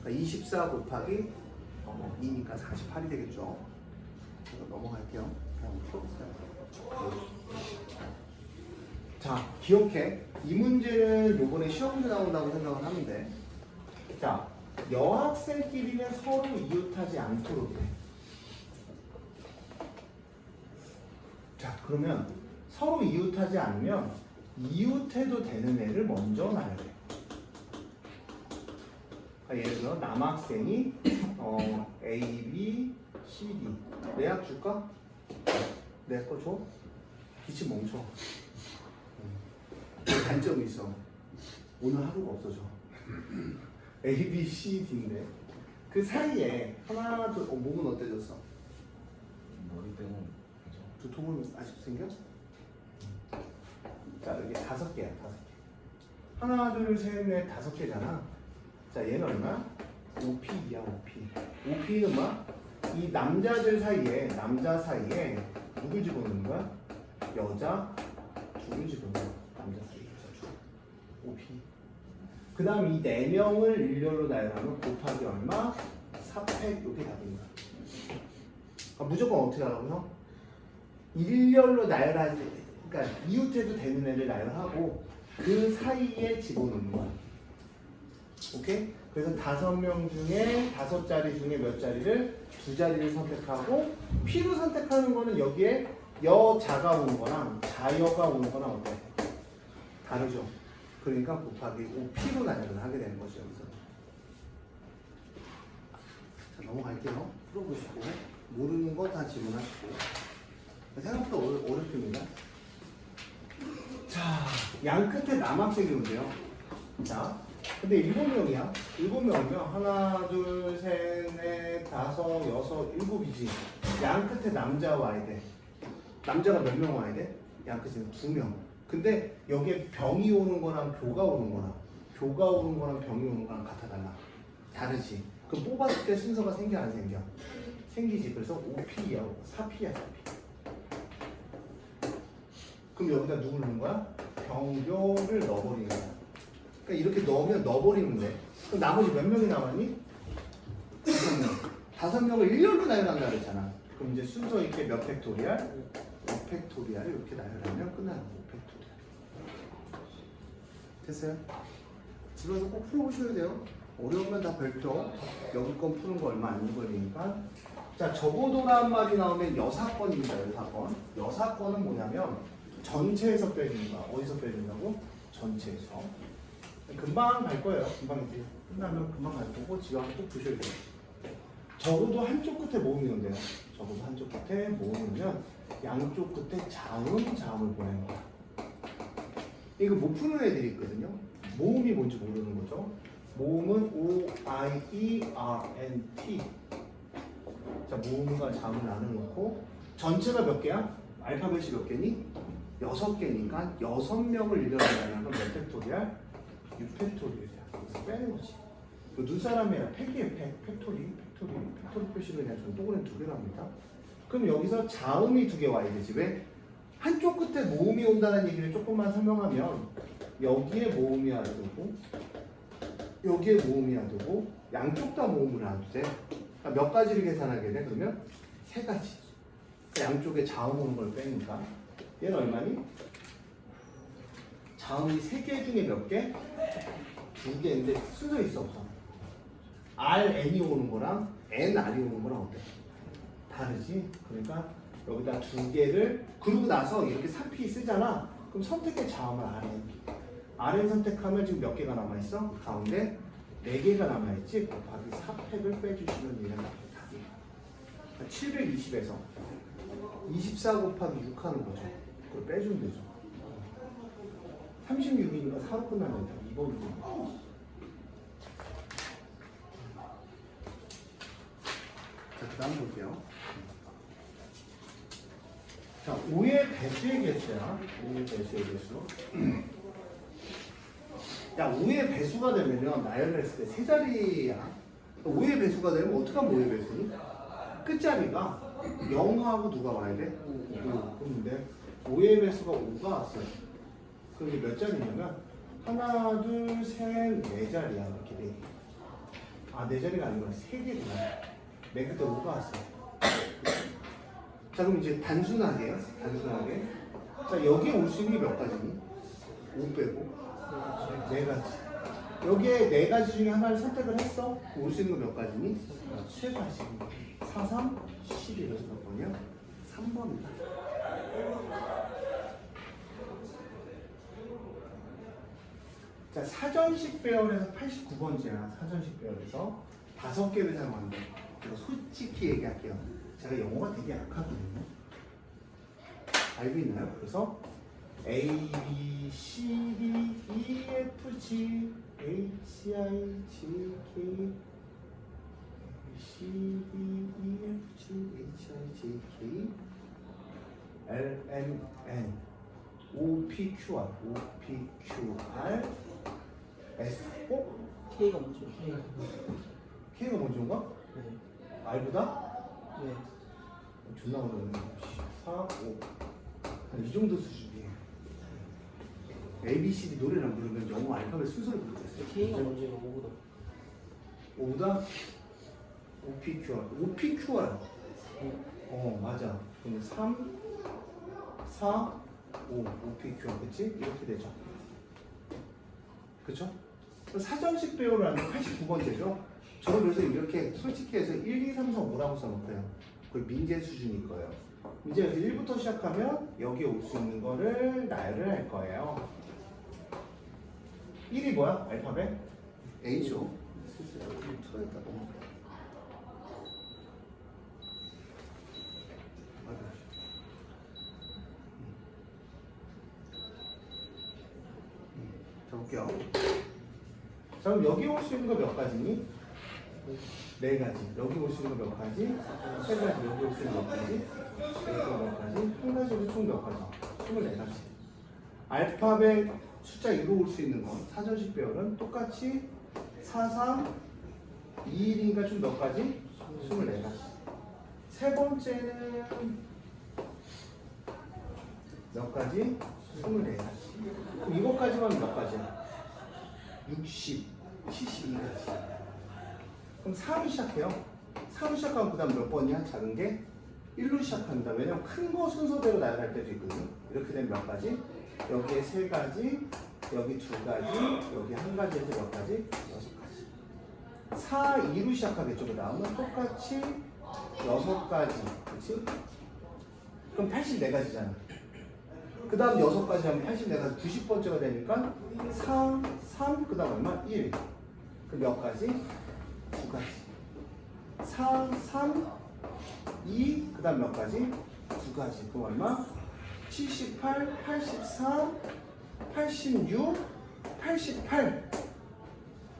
S1: 그러니까 24 곱하기 2니까 48이 되겠죠. 이거 넘어갈게요. 그냥 풀어보세요. 자, 기억해. 이 문제는 요번에 시험 문제 나온다고 생각을 하는데, 자, 여학생끼리는 서로 이웃하지 않도록 해. 자, 그러면 서로 이웃하지 않으면 이웃해도 되는 애를 먼저 나열해. 그러니까 예를 들어 남학생이 A, B, C, D 내 학 줄까? 내 거 줘? 기침 멈춰. 단점이 있어. 오늘 하루가 없어져. A, B, C, D인데 그 사이에 하나, 둘, 몸은 어때졌어?
S3: 머리 빼고
S1: 두통은 아직 생겨? 자, 여기 5개야, 5개. 하나, 둘, 셋, 넷, 5개잖아. 자, 얘는 얼마야? 5P야, 5P. 5P는 뭐? 이 남자들 사이에, 남자 사이에 누굴 집어넣는 거야? 여자 둘을 집어넣어. 남자 사이에 여자 둘. 5P. 그 다음 이 4명을 일렬로 나열하면 곱하기 얼마? 4팩 이렇게 답입니다. 아, 무조건 어떻게 하라고요? 일렬로 나열하지, 그러니까 이웃해도 되는 애를 나열하고 그 사이에 집어넣는 거야. 오케이? 그래서 5명 중에 5자리 중에 몇 자리를 2자리를 선택하고 P로 선택하는 거는 여기에 여자가 오는 거랑 자여가 오는 거랑 어때? 다르죠? 그러니까 곱하기 5P로 나열을 하게 되는 거죠. 여기서. 자, 넘어갈게요. 풀어보시고 모르는 거 다 질문하시고. 생각보다 어렵습니다. 자, 양 끝에 남학생이 온대요. 자, 근데 7명이야. 7명이면 하나, 둘, 셋, 넷, 다섯, 여섯, 7이지. 양 끝에 남자 와야 돼. 남자가 몇 명 와야 돼? 양 끝에는 2명. 근데 여기에 병이 오는 거랑 교가 오는 거랑 교가 오는 거랑 병이 오는 거랑 같아 달라. 다르지. 그럼 뽑았을 때 순서가 생겨 안 생겨? 생기지. 그래서 5P야. 4P야, 4P. 그럼 여기다 누굴 넣는 거야? 병교를 넣어버리는 거야. 그러니까 이렇게 넣어버리면 돼. 그럼 나머지 몇 명이 남았니? 5명. 5명을 일렬로 나열한다 그랬잖아. 그럼 이제 순서 있게 몇 팩토리알? 5팩토리알을 이렇게 나열하면 끝나는 거. 5팩토리알. 됐어요? 집에서 꼭 풀어보셔야 돼요. 어려우면 다 별표. 여기 건 푸는 거 얼마 안 걸리니까. 자, 적어도란 말이 나오면 여사건입니다. 여사건. 여사건은 뭐냐면 전체에서 빼준다. 어디서 빼준다고? 전체에서. 금방 갈 거예요. 금방 이제 끝나면 금방 갈 거고 집에 가서 꼭 보셔야 돼요. 적어도 한쪽 끝에 모음이 온대요. 적어도 한쪽 끝에 모음이 오면 양쪽 끝에 자음을 보내는 거야. 이거 못 푸는 애들이 있거든요. 모음이 뭔지 모르는 거죠. 모음은 O, I, E, R, N, T. 자, 모음과 자음을 나눠놓고 전체가 몇 개야? 알파벳이 몇 개니? 6개니까 6명을 일렬로 나누는 건 몇 팩토리알? 6팩토리알이야. 그래서 빼는 거지. 그 눈사람이랑 팩이에요, 팩토리. 팩토리 표시를 그냥 저는 동그라미 2개로 합니다. 그럼 여기서 자음이 2개 와야 되지. 왜? 한쪽 끝에 모음이 온다는 얘기를 조금만 설명하면 여기에 모음이 와야 되고 여기에 모음이 와야 되고 양쪽 다 모음을 안 돼. 그러니까 몇 가지를 계산하게 돼? 그러면 3가지. 그러니까 양쪽에 자음 오는 걸 빼니까 얘는 얼마니? 자음이 3개 중에 몇 개? 2개인데 순서 있어 없어? RN이 오는 거랑 NR이 오는 거랑 어때? 다르지? 그러니까 여기다 2개를 그러고 나서 이렇게 3P 쓰잖아. 그럼 선택의 자음을 RN. RN 선택하면 지금 몇 개가 남아있어? 가운데 4개가 남아있지? 곱하기 4팩을 빼주시면 얘는 답이 720에서 24 곱하기 6 하는 거죠. 그걸 빼주면 되죠. 36이니까 4로 끝나면 돼. 2번이죠. 자, 그 다음 볼게요. 자, 5의 배수의 개수야. 5의 배수의 개수. 야, 5의 배수가 되면요. 나열했을 때 3자리야. 5의 배수가 되면 어떻게 하면 5의 배수니? 끝자리가 0하고 누가 와야 돼? 5. 그런데 5의 배수가 5가 왔어요. 그럼 이게 몇 자리냐면 하나, 둘, 셋, 4자리야. 이렇게 돼. 아, 4자리가 아니구나. 3개구나. 맨 끝에 5가 왔어요. 자, 그럼 이제 단순하게요. 단순하게. 자, 여기에 올 수 있는 게 몇 가지니? 5 빼고 4가지. 여기에 4가지 중에 하나를 선택을 했어? 올 수 있는 거 몇 가지니? 3가지. 4, 3, 12. 그래서 몇 번이야? 3번이다. 자, 사전식 배열에서 89번째야. 사전식 배열에서 5개를 사용한다. 제가 솔직히 얘기할게요. 제가 영어가 되게 약하거든요. 알고 있나요? 그래서 A, B, C, D, E, F, G, H, I, J, K, C, D, E, F, G, H, I, J, K, L, M, N, O, P, Q, R, O, P, Q, R, S, O?
S2: K가 먼저. K.
S1: K가 먼저인가?
S2: 네.
S1: R보다?
S2: 네.
S1: 존나 어려운데 4, 5 이 정도 수준이에요. A, B, C, D 노래를 안 부르면 영어 알파벳 순서를 부르겠어요.
S2: K가 먼저가 5보다.
S1: 5보다 O, P, Q, R O, P, Q, R 맞아. 그럼 3, 4, 5 O, P, Q, R 그치? 이렇게 되죠. 그쵸? 사전식 배열을 하면 89번째죠. 저는 그래서 이렇게 솔직히 해서 1, 2, 3, 4, 5라고 써놓고요. 거의 민재 수준일 거예요. 이제 1부터 시작하면 여기에 올 수 있는 거를 나열을 할 거예요. 1이 뭐야? 알파벳? A죠. 틀어있다 너무. 자, 볼게요. 자, 그럼 여기 올 수 있는 거 몇 가지니? 4가지. 여기 올 수 있는 거 몇 가지? 3가지. 여기 올 수 있는 거 몇 가지? 여기 몇 가지? 한 가지로 총 몇 가지? 24가지. 알파벳 숫자 2로 올 수 있는 건 사전식 배열은 똑같이 4, 3, 2, 1이니까 좀 몇 가지? 24가지. 세 번째는 몇 가지? 24가지. 그럼 이것까지만 몇 가지야? 60, 72가지. 그럼 4로 시작해요. 4로 시작하면 그 다음 몇 번이야? 작은 게 1로 시작합니다. 왜냐면 큰 거 순서대로 나열할 때도 있거든요. 이렇게 되면 몇 가지? 여기에 3가지, 여기 2가지, 여기 1가지에서 몇 가지? 6가지. 4, 2로 시작하겠죠. 그 다음은 똑같이 6가지. 그치? 그럼 84가지잖아. 그 다음 6가지 하면 84가지 90번째가 되니까 4, 3, 그 다음 얼마? 1. 그 몇 가지? 2가지. 4, 3, 2, 그 다음 몇 가지? 2가지. 그럼 얼마? 78, 84, 86, 88.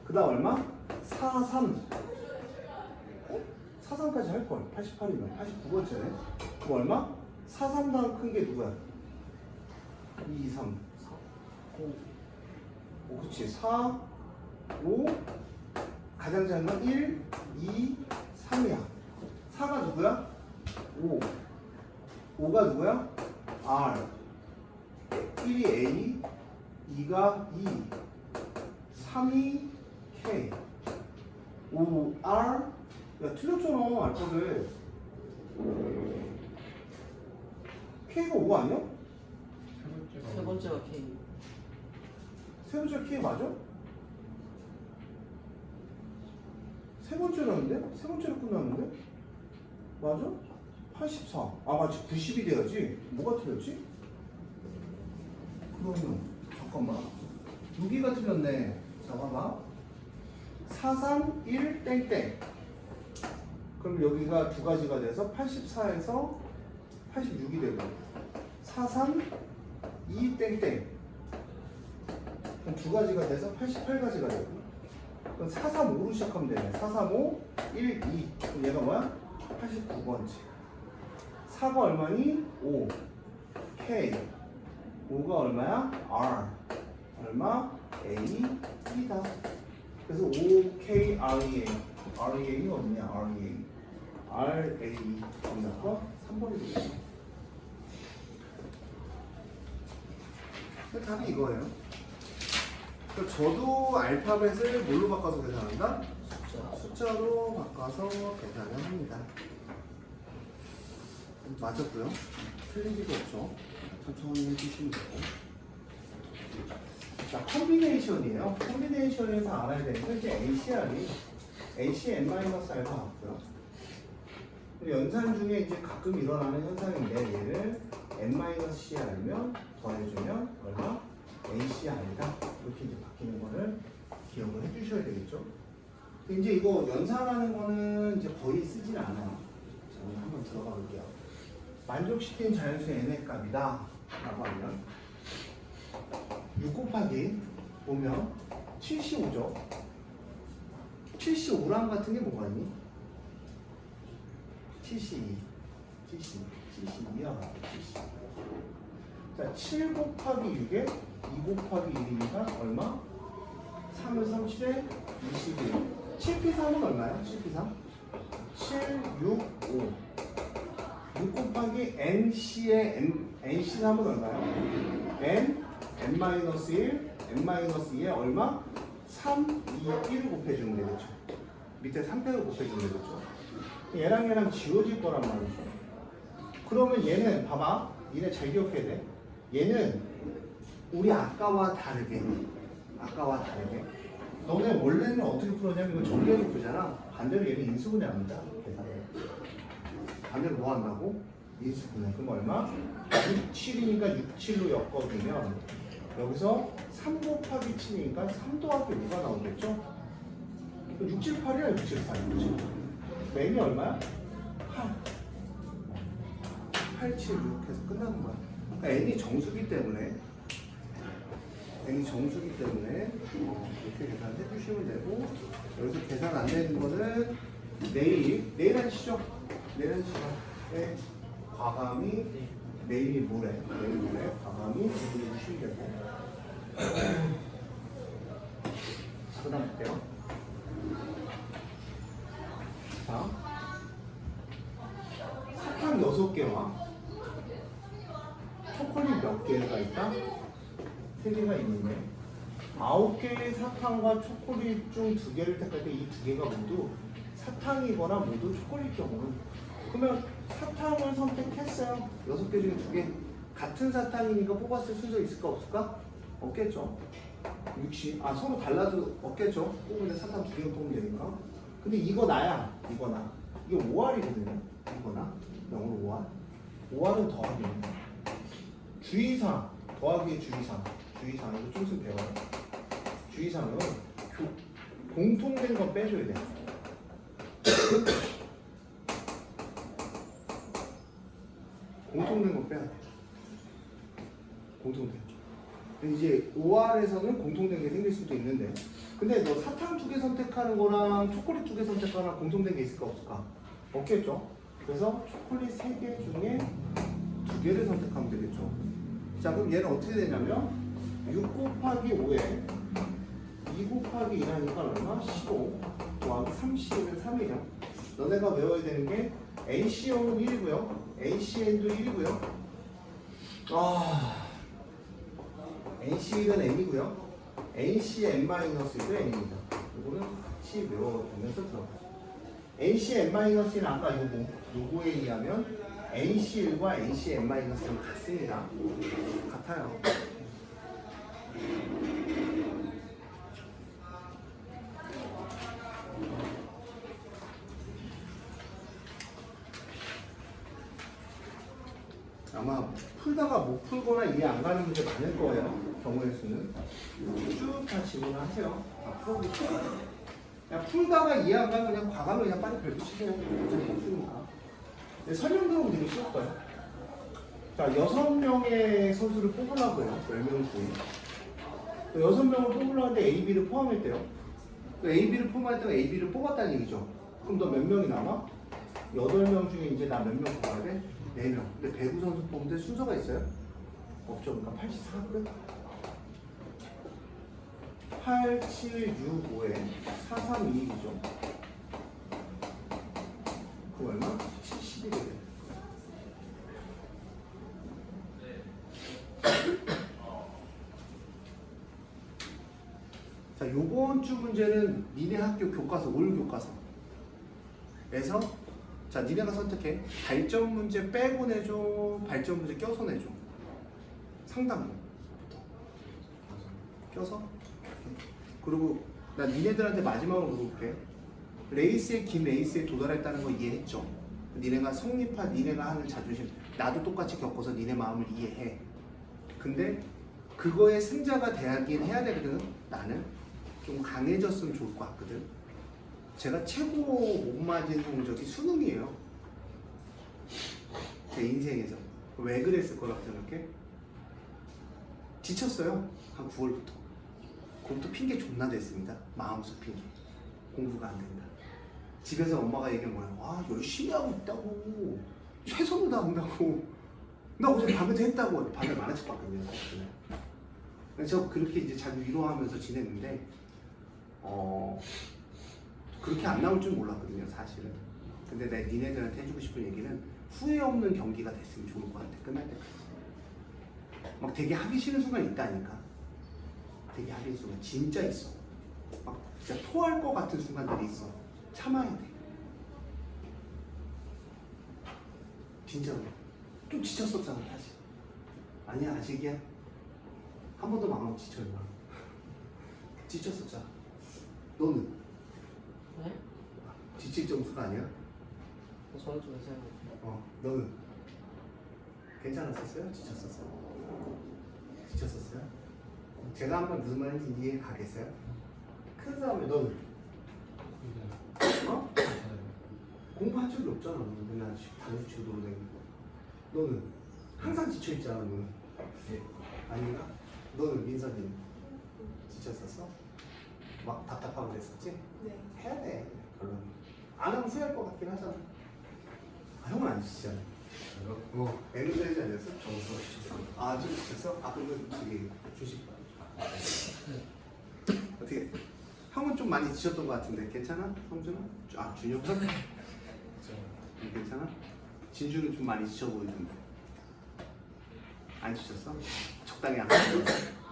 S1: 그 다음 얼마? 4, 3. 4, 3까지 할걸. 88이면 89번째네. 그럼 얼마? 4, 3 다음 큰 게 누구야? 2, 3, 4, 5. 그치. 4, 5. 가장 작은 건 1, 2, 3이야. 4가 누구야? 5. 5가 누구야? R. 1이 A, 2가 E, 3이 K. 5, R. 야, 틀렸잖아, 알파벳. K가 5 아니야?
S2: 세 번째가 K.
S1: 세 번째 K 맞아? 세 번째라는데? 세 번째로 끝났는데? 맞아? 84. 아, 맞지. 90이 돼야지. 뭐가 틀렸지? 그러면, 잠깐만. 여기가 틀렸네. 잠깐만. 431 땡땡. 그럼 여기가 두 가지가 돼서 84에서 86이 되고 432 땡땡. 그럼 두 가지가 돼서 88가지가 되고 그럼 435로 시작하면 되네. 435 1 2. 그럼 얘가 뭐야? 89번째. 4가 얼마니? 5. K. 5가 얼마야? R. 얼마? A. E다. 그래서 O, K, R, E, A. R, E, A는 어디냐? R, E, A. R, A. 정답과 3번이 되겠죠. 답이 이거예요. 그러니까 저도 알파벳을 뭘로 바꿔서 계산한다? 숫자로 바꿔서 계산을 합니다. 맞았고요. 틀린 게도 없죠. 천천히 해주시면 되고. 자, 컴비네이션이에요. 컴비네이션에서 알아야 되는 건 이제 ACR이 ACN-알파 같고요. 연산 중에 이제 가끔 일어나는 현상인데 얘를 N-CR이면 더해주면 얼마? ACR이다. 이렇게 이제 바뀌는 거를 기억을 해주셔야 되겠죠. 이제 이거 연산하는 거는 이제 거의 쓰진 않아요. 자, 오늘 한번 들어가 볼게요. 만족시킨 자연수의 n의 값이다 라고 하면 6 곱하기 보면 75죠. 75랑 같은 게 뭐가 있니? 72 72야 72. 자, 7 곱하기 6에 2 곱하기 1이니까 얼마? 3을 30에 21. 7p3은 얼마야? 7p3? 7, 6, 5. 6 곱하기 NC의 NC3은 얼마야? N, N-1, N-2에 얼마? 3, 2, 1을 곱해주면 되겠죠. 밑에 3패를 곱해주면 되겠죠. 얘랑 지워질 거란 말이죠. 그러면 얘는 봐봐. 얘네 잘 기억해야 돼. 얘는 우리 아까와 다르게 너네 원래는 어떻게 풀었냐면 이거 정리해서 풀잖아. 반대로 얘는 인수분해합니다. 계산을. 반대로 뭐 한다고? 인수분해. 그럼 얼마? 6, 7이니까 6, 7로 엮어주면 여기서 3 곱하기 7이니까 3 더하기 5가 나오겠죠? 6, 7, 8이야 6, 7, 8. 그렇지? 맨이 얼마야? 8. 8, 7, 6 해서 끝나는 거야. 그러니까 n이 정수기 때문에 이렇게 계산해 주시면 되고 여기서 계산 안 되는 거는 내일 하시죠. 내일 시간에 과감히 내일이 모레 과감히 준비해 주시면 되고 그 다음 볼게요. 자, 사탕 6개와 초콜릿 몇 개가 있다? 3개가 있는데 9개의 사탕과 초콜릿 중 2개를 택할 때 이 2개가 모두 사탕이거나 모두 초콜릿 경우는 그러면 사탕을 선택했어요. 6개 중에 2개 같은 사탕이니까 뽑았을 순서 있을까 없을까? 없겠죠. 60. 서로 달라도 없겠죠. 뽑으면 사탕 2개를 뽑으면 되니까. 근데 이거 나야. 이거 나. 이게 5알이거든요. 이거 나. 0으로 5알. 5알은 더하기. 주의사항. 더하기의 주의사항. 주의사항. 이거 좀 있으면 배워요. 주의사항은 공통된 건 빼줘야 돼. 공통된 건 빼야 돼. 공통된. 이제 5알에서는 공통된 게 생길 수도 있는데 근데 너 사탕 2개 선택하는 거랑 초콜릿 2개 선택하는 공통된 게 있을까 없을까? 없겠죠. 그래서 초콜릿 3개 중에 2개를 선택하면 되겠죠. 자, 그럼 얘는 어떻게 되냐면 6 곱하기 5에 2 곱하기 1 하니까 얼마? 15 더하기 30은 3이죠. 너네가 외워야 되는 게 ACO는 1이고요. ACN도 1이고요. NC는 N이고요. NCN-도 N입니다. 이거는 C 외워두면서 들어가. NCN-는 아까 요거에 의하면 NC1과 NCN-는 같습니다. 같아요. 아마 풀다가 못 풀거나 이해 안 가는 문제 많을 거예요. 경우의 수는 쭉 다 질문을 하세요. 풀어보세요. 그냥 풀다가 이해 안 가면 그냥 과감히 그냥 빨리 별표치세요. 어차피 못 쓰니까. 설명 들어보면 되게 쉬울 거예요. 자, 6명의 선수를 뽑으려고요. 10명 중에. 6명을 뽑으려고 하는데 A, B를 포함했대요. A, B를 포함했다가 A, B를 뽑았다는 얘기죠. 그럼 너 몇 명이 남아? 8명 중에 이제 나 몇 명 뽑아야 돼? 4명. 근데 배구 선수 뽑는데 순서가 있어요? 없죠. 그러니까 84분? 8, 7, 6, 5에 4, 3, 2, 1이죠. 그럼 얼마? 71이 돼. 자, 요번 주 문제는 니네 학교 교과서, 올 교과서에서 자, 니네가 선택해. 발전 문제 빼고 내줘, 발전 문제 껴서 내줘. 상담부 껴서. 그리고 나 니네들한테 마지막으로 물어볼게. 김 레이스에 도달했다는 거 이해했죠? 니네가 성립한 니네가 하는 자존심, 나도 똑같이 겪어서 니네 마음을 이해해. 근데 그거의 승자가 되긴 해야 되거든. 나는 좀 강해졌으면 좋을 것 같거든. 제가 최고 못 맞은 성적이 수능이에요. 제 인생에서. 왜 그랬을 거라고 생각해? 지쳤어요. 한 9월부터. 그것도 핑계 존나 됐습니다. 마음속 핑계. 공부가 안 된다. 집에서 엄마가 얘기한 거야. 와, 열심히 하고 있다고. 최선을 다한다고. 나 어제 밤에도 했다고. 밤에 만화책 봤거든요. 그래서 그렇게 이제 자기 위로하면서 지냈는데, 그렇게 안 나올 줄 몰랐거든요, 사실은. 근데 내가 니네들한테 해주고 싶은 얘기는 후회 없는 경기가 됐으면 좋을 것 같아, 끝날 때까지. 막 되게 하기 싫은 순간 있다니까. 되게 하기 싫은 순간 진짜 있어. 막 진짜 토할 것 같은 순간들이 있어. 참아야 돼. 진짜로. 좀 지쳤었잖아, 사실. 아니야, 아직이야. 한 번도 마음 지쳐요. 지쳤었잖아. 너는?
S2: 네?
S1: 지칠 정수가 아니야?
S2: 저는 좀 이상해요.
S1: 너는? 괜찮았었어요? 지쳤었어요? 지쳤었어요? 제가 한번 무슨 말인지 이해 가겠어요? 큰 싸움에 너는? 공부한 적이 없잖아. 너는 맨날 단수치고 돌아다니고. 너는? 항상 지쳐있잖아. 너는. 아닌가? 너는 민서님 지쳤었어? 막 답답하고 그랬었지?
S4: 네.
S1: 해야 돼. 결론. 안 하면 후회할 것 같긴 하잖아. 형은 안 지치잖아. 애는 되지 않았어? 좀 지쳤어? 그러면 저기 주식 어떻게? 형은 좀 많이 지쳤던 것 같은데 괜찮아? 성준아? 준혁은? 괜찮아? 진주는 좀 많이 지쳐 보이던데. 안 지쳤어? 적당히 안 지쳤어?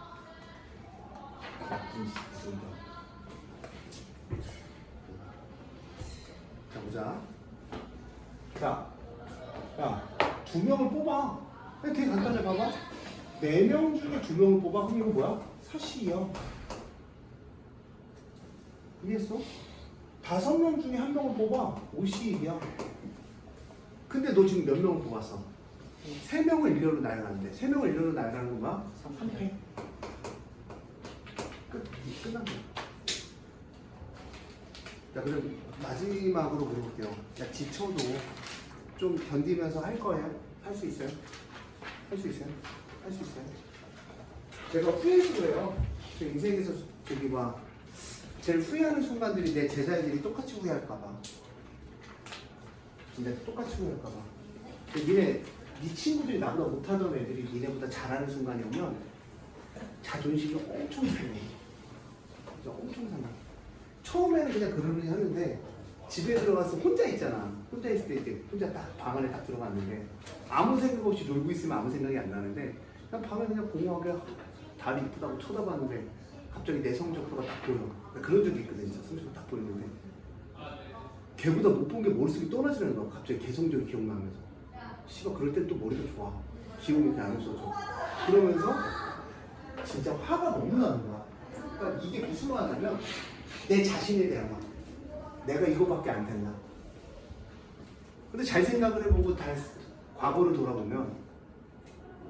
S1: 자, 보자. 자, 야, 2명을 뽑아. 되게 간단해, 봐봐. 4명 중에 2명을 뽑아. 그럼 이거 뭐야? 사실이야. 이해했어? 5명 중에 1명을 뽑아. 52이야. 근데 너 지금 몇 명을 뽑았어? 3명을 일렬로 나열하는데 3명을 일렬로 나열하는 건 뭐야? 3패. 끝난 거야. 자, 그럼 마지막으로 물어볼게요. 야, 지쳐도 좀 견디면서 할 거예요? 할 수 있어요? 할 수 있어요? 할 수 있어요? 제가 후회해서 그래요. 제 인생에서 저기 막 제일 후회하는 순간들이 내 제자애들이 똑같이 후회할까봐. 진짜 똑같이 후회할까봐. 니네 친구들이 나보다 못하던 애들이 니네보다 잘하는 순간이 오면 자존심이 엄청 상해. 진짜 엄청 상해. 처음에는 그냥 그러려니 하는데
S4: 집에 들어가서 혼자 있잖아. 혼자 있을 때 이제 혼자 딱 방 안에 딱 들어갔는데 아무 생각 없이 놀고 있으면 아무 생각이 안 나는데 그냥 밤에 그냥 공허하게 달이 이쁘다고 쳐다봤는데 갑자기 내 성적표가 딱 보여. 그런 적이 있거든. 진짜 성적표 딱 보이는데 걔보다 못 본 게 머릿속에 떠나지는 거야. 갑자기 걔 성적이 기억나면서 씨발 그럴 땐 또 머리가 좋아. 기억이 이렇게 안 없어져. 그러면서 진짜 화가 너무 나는 거야. 그러니까 이게 무슨 화냐면 내 자신에 대한 화. 내가 이거밖에 안 됐나. 근데 잘 생각을 해보고 과거를 돌아보면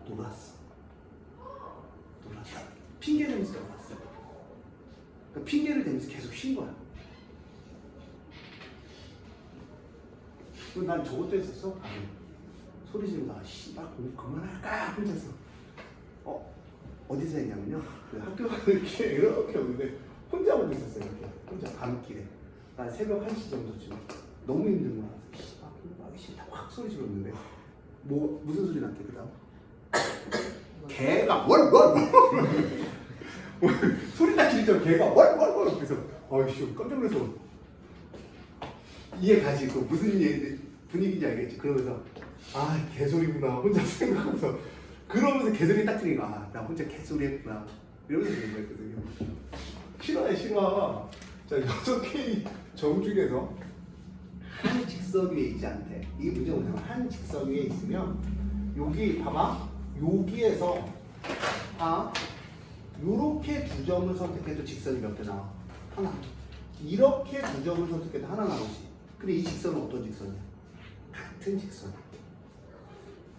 S4: 놀았어. 핑계 대면서 놀았어. 그러니까 핑계를 대면서 계속 쉰 거야. 그럼 난 저것도 했었어. 아니, 소리 지르면서 씨발 공부 그만할까 혼자서. 어디서 했냐면요. 그 학교 가는 길에 이렇게 오는데 혼자 오고 있었어요. 이렇게 혼자 밤길에. 한 새벽 1시 정도쯤 너무 힘든 거야. 씨발 공부하기 싫다 확 소리 지르는데 뭐 무슨 소리 났대 그다음? 개가 월월월 소리 딱 지르죠. 개가 월월월 그래서 어이씨 깜짝 놀라서 이해 가지. 그 무슨 분위기인지 알겠지. 그러면서 아 개소리구나 혼자 생각하면서 그러면서 개소리 딱 들으니까 나 혼자 개소리 했구나 이러면서 되는 거였거든요. 실화야 실화. 자 6개의 점 중에서 한 직선 위에 있지 않대. 이게 문제가 뭐냐면 한 직선 위에 있으면 여기 봐봐. 여기에서 요렇게 두 점을 선택해도 직선이 몇 개 나와? 하나. 이렇게 두 점을 선택해도 하나 나오지. 근데 이 직선은 어떤 직선이야? 같은 직선이야.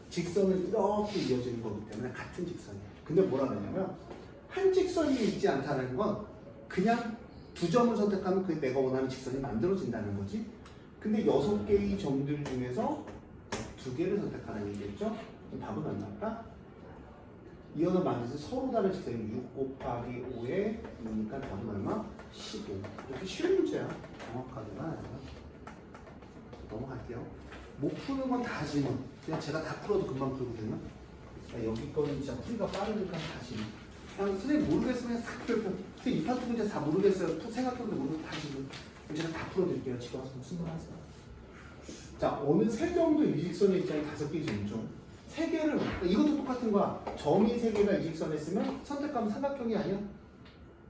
S4: 직선은 이렇게 이어지는 거기 때문에 같은 직선이야. 근데 뭐라 그러냐면 한 직선이 있지 않다는 건 그냥 두 점을 선택하면 그 내가 원하는 직선이 만들어진다는 거지. 근데 6개의 점들 중에서 2개를 선택하는 얘기겠죠? 그럼 답은 안 나올까? 이어는 만들어서 서로 다른 직선이 6 곱하기 5에 2니까 답은 얼마? 15. 이렇게 쉬운 문제야. 정확하게만 넘어갈게요. 못 푸는 건 다 질문. 그냥 제가 다 풀어도 금방 풀거든요. 여기 거는 진짜 풀이가 빠르니까 다 질문. 그냥 선생님 모르겠으면 그냥 싹 풀고 선생님 이 파트 문제 다 모르겠어요. 생각해보는데 모르면 다 질문. 제가 다 풀어드릴게요. 집에 와서 무슨 말 하세요. 자, 어느 세 정도 이직선의 입장이 5개 질문죠. 3개를 이것도 똑같은 거야. 점이 3개가 이직선에 있으면 선택하면 삼각형이 아니야?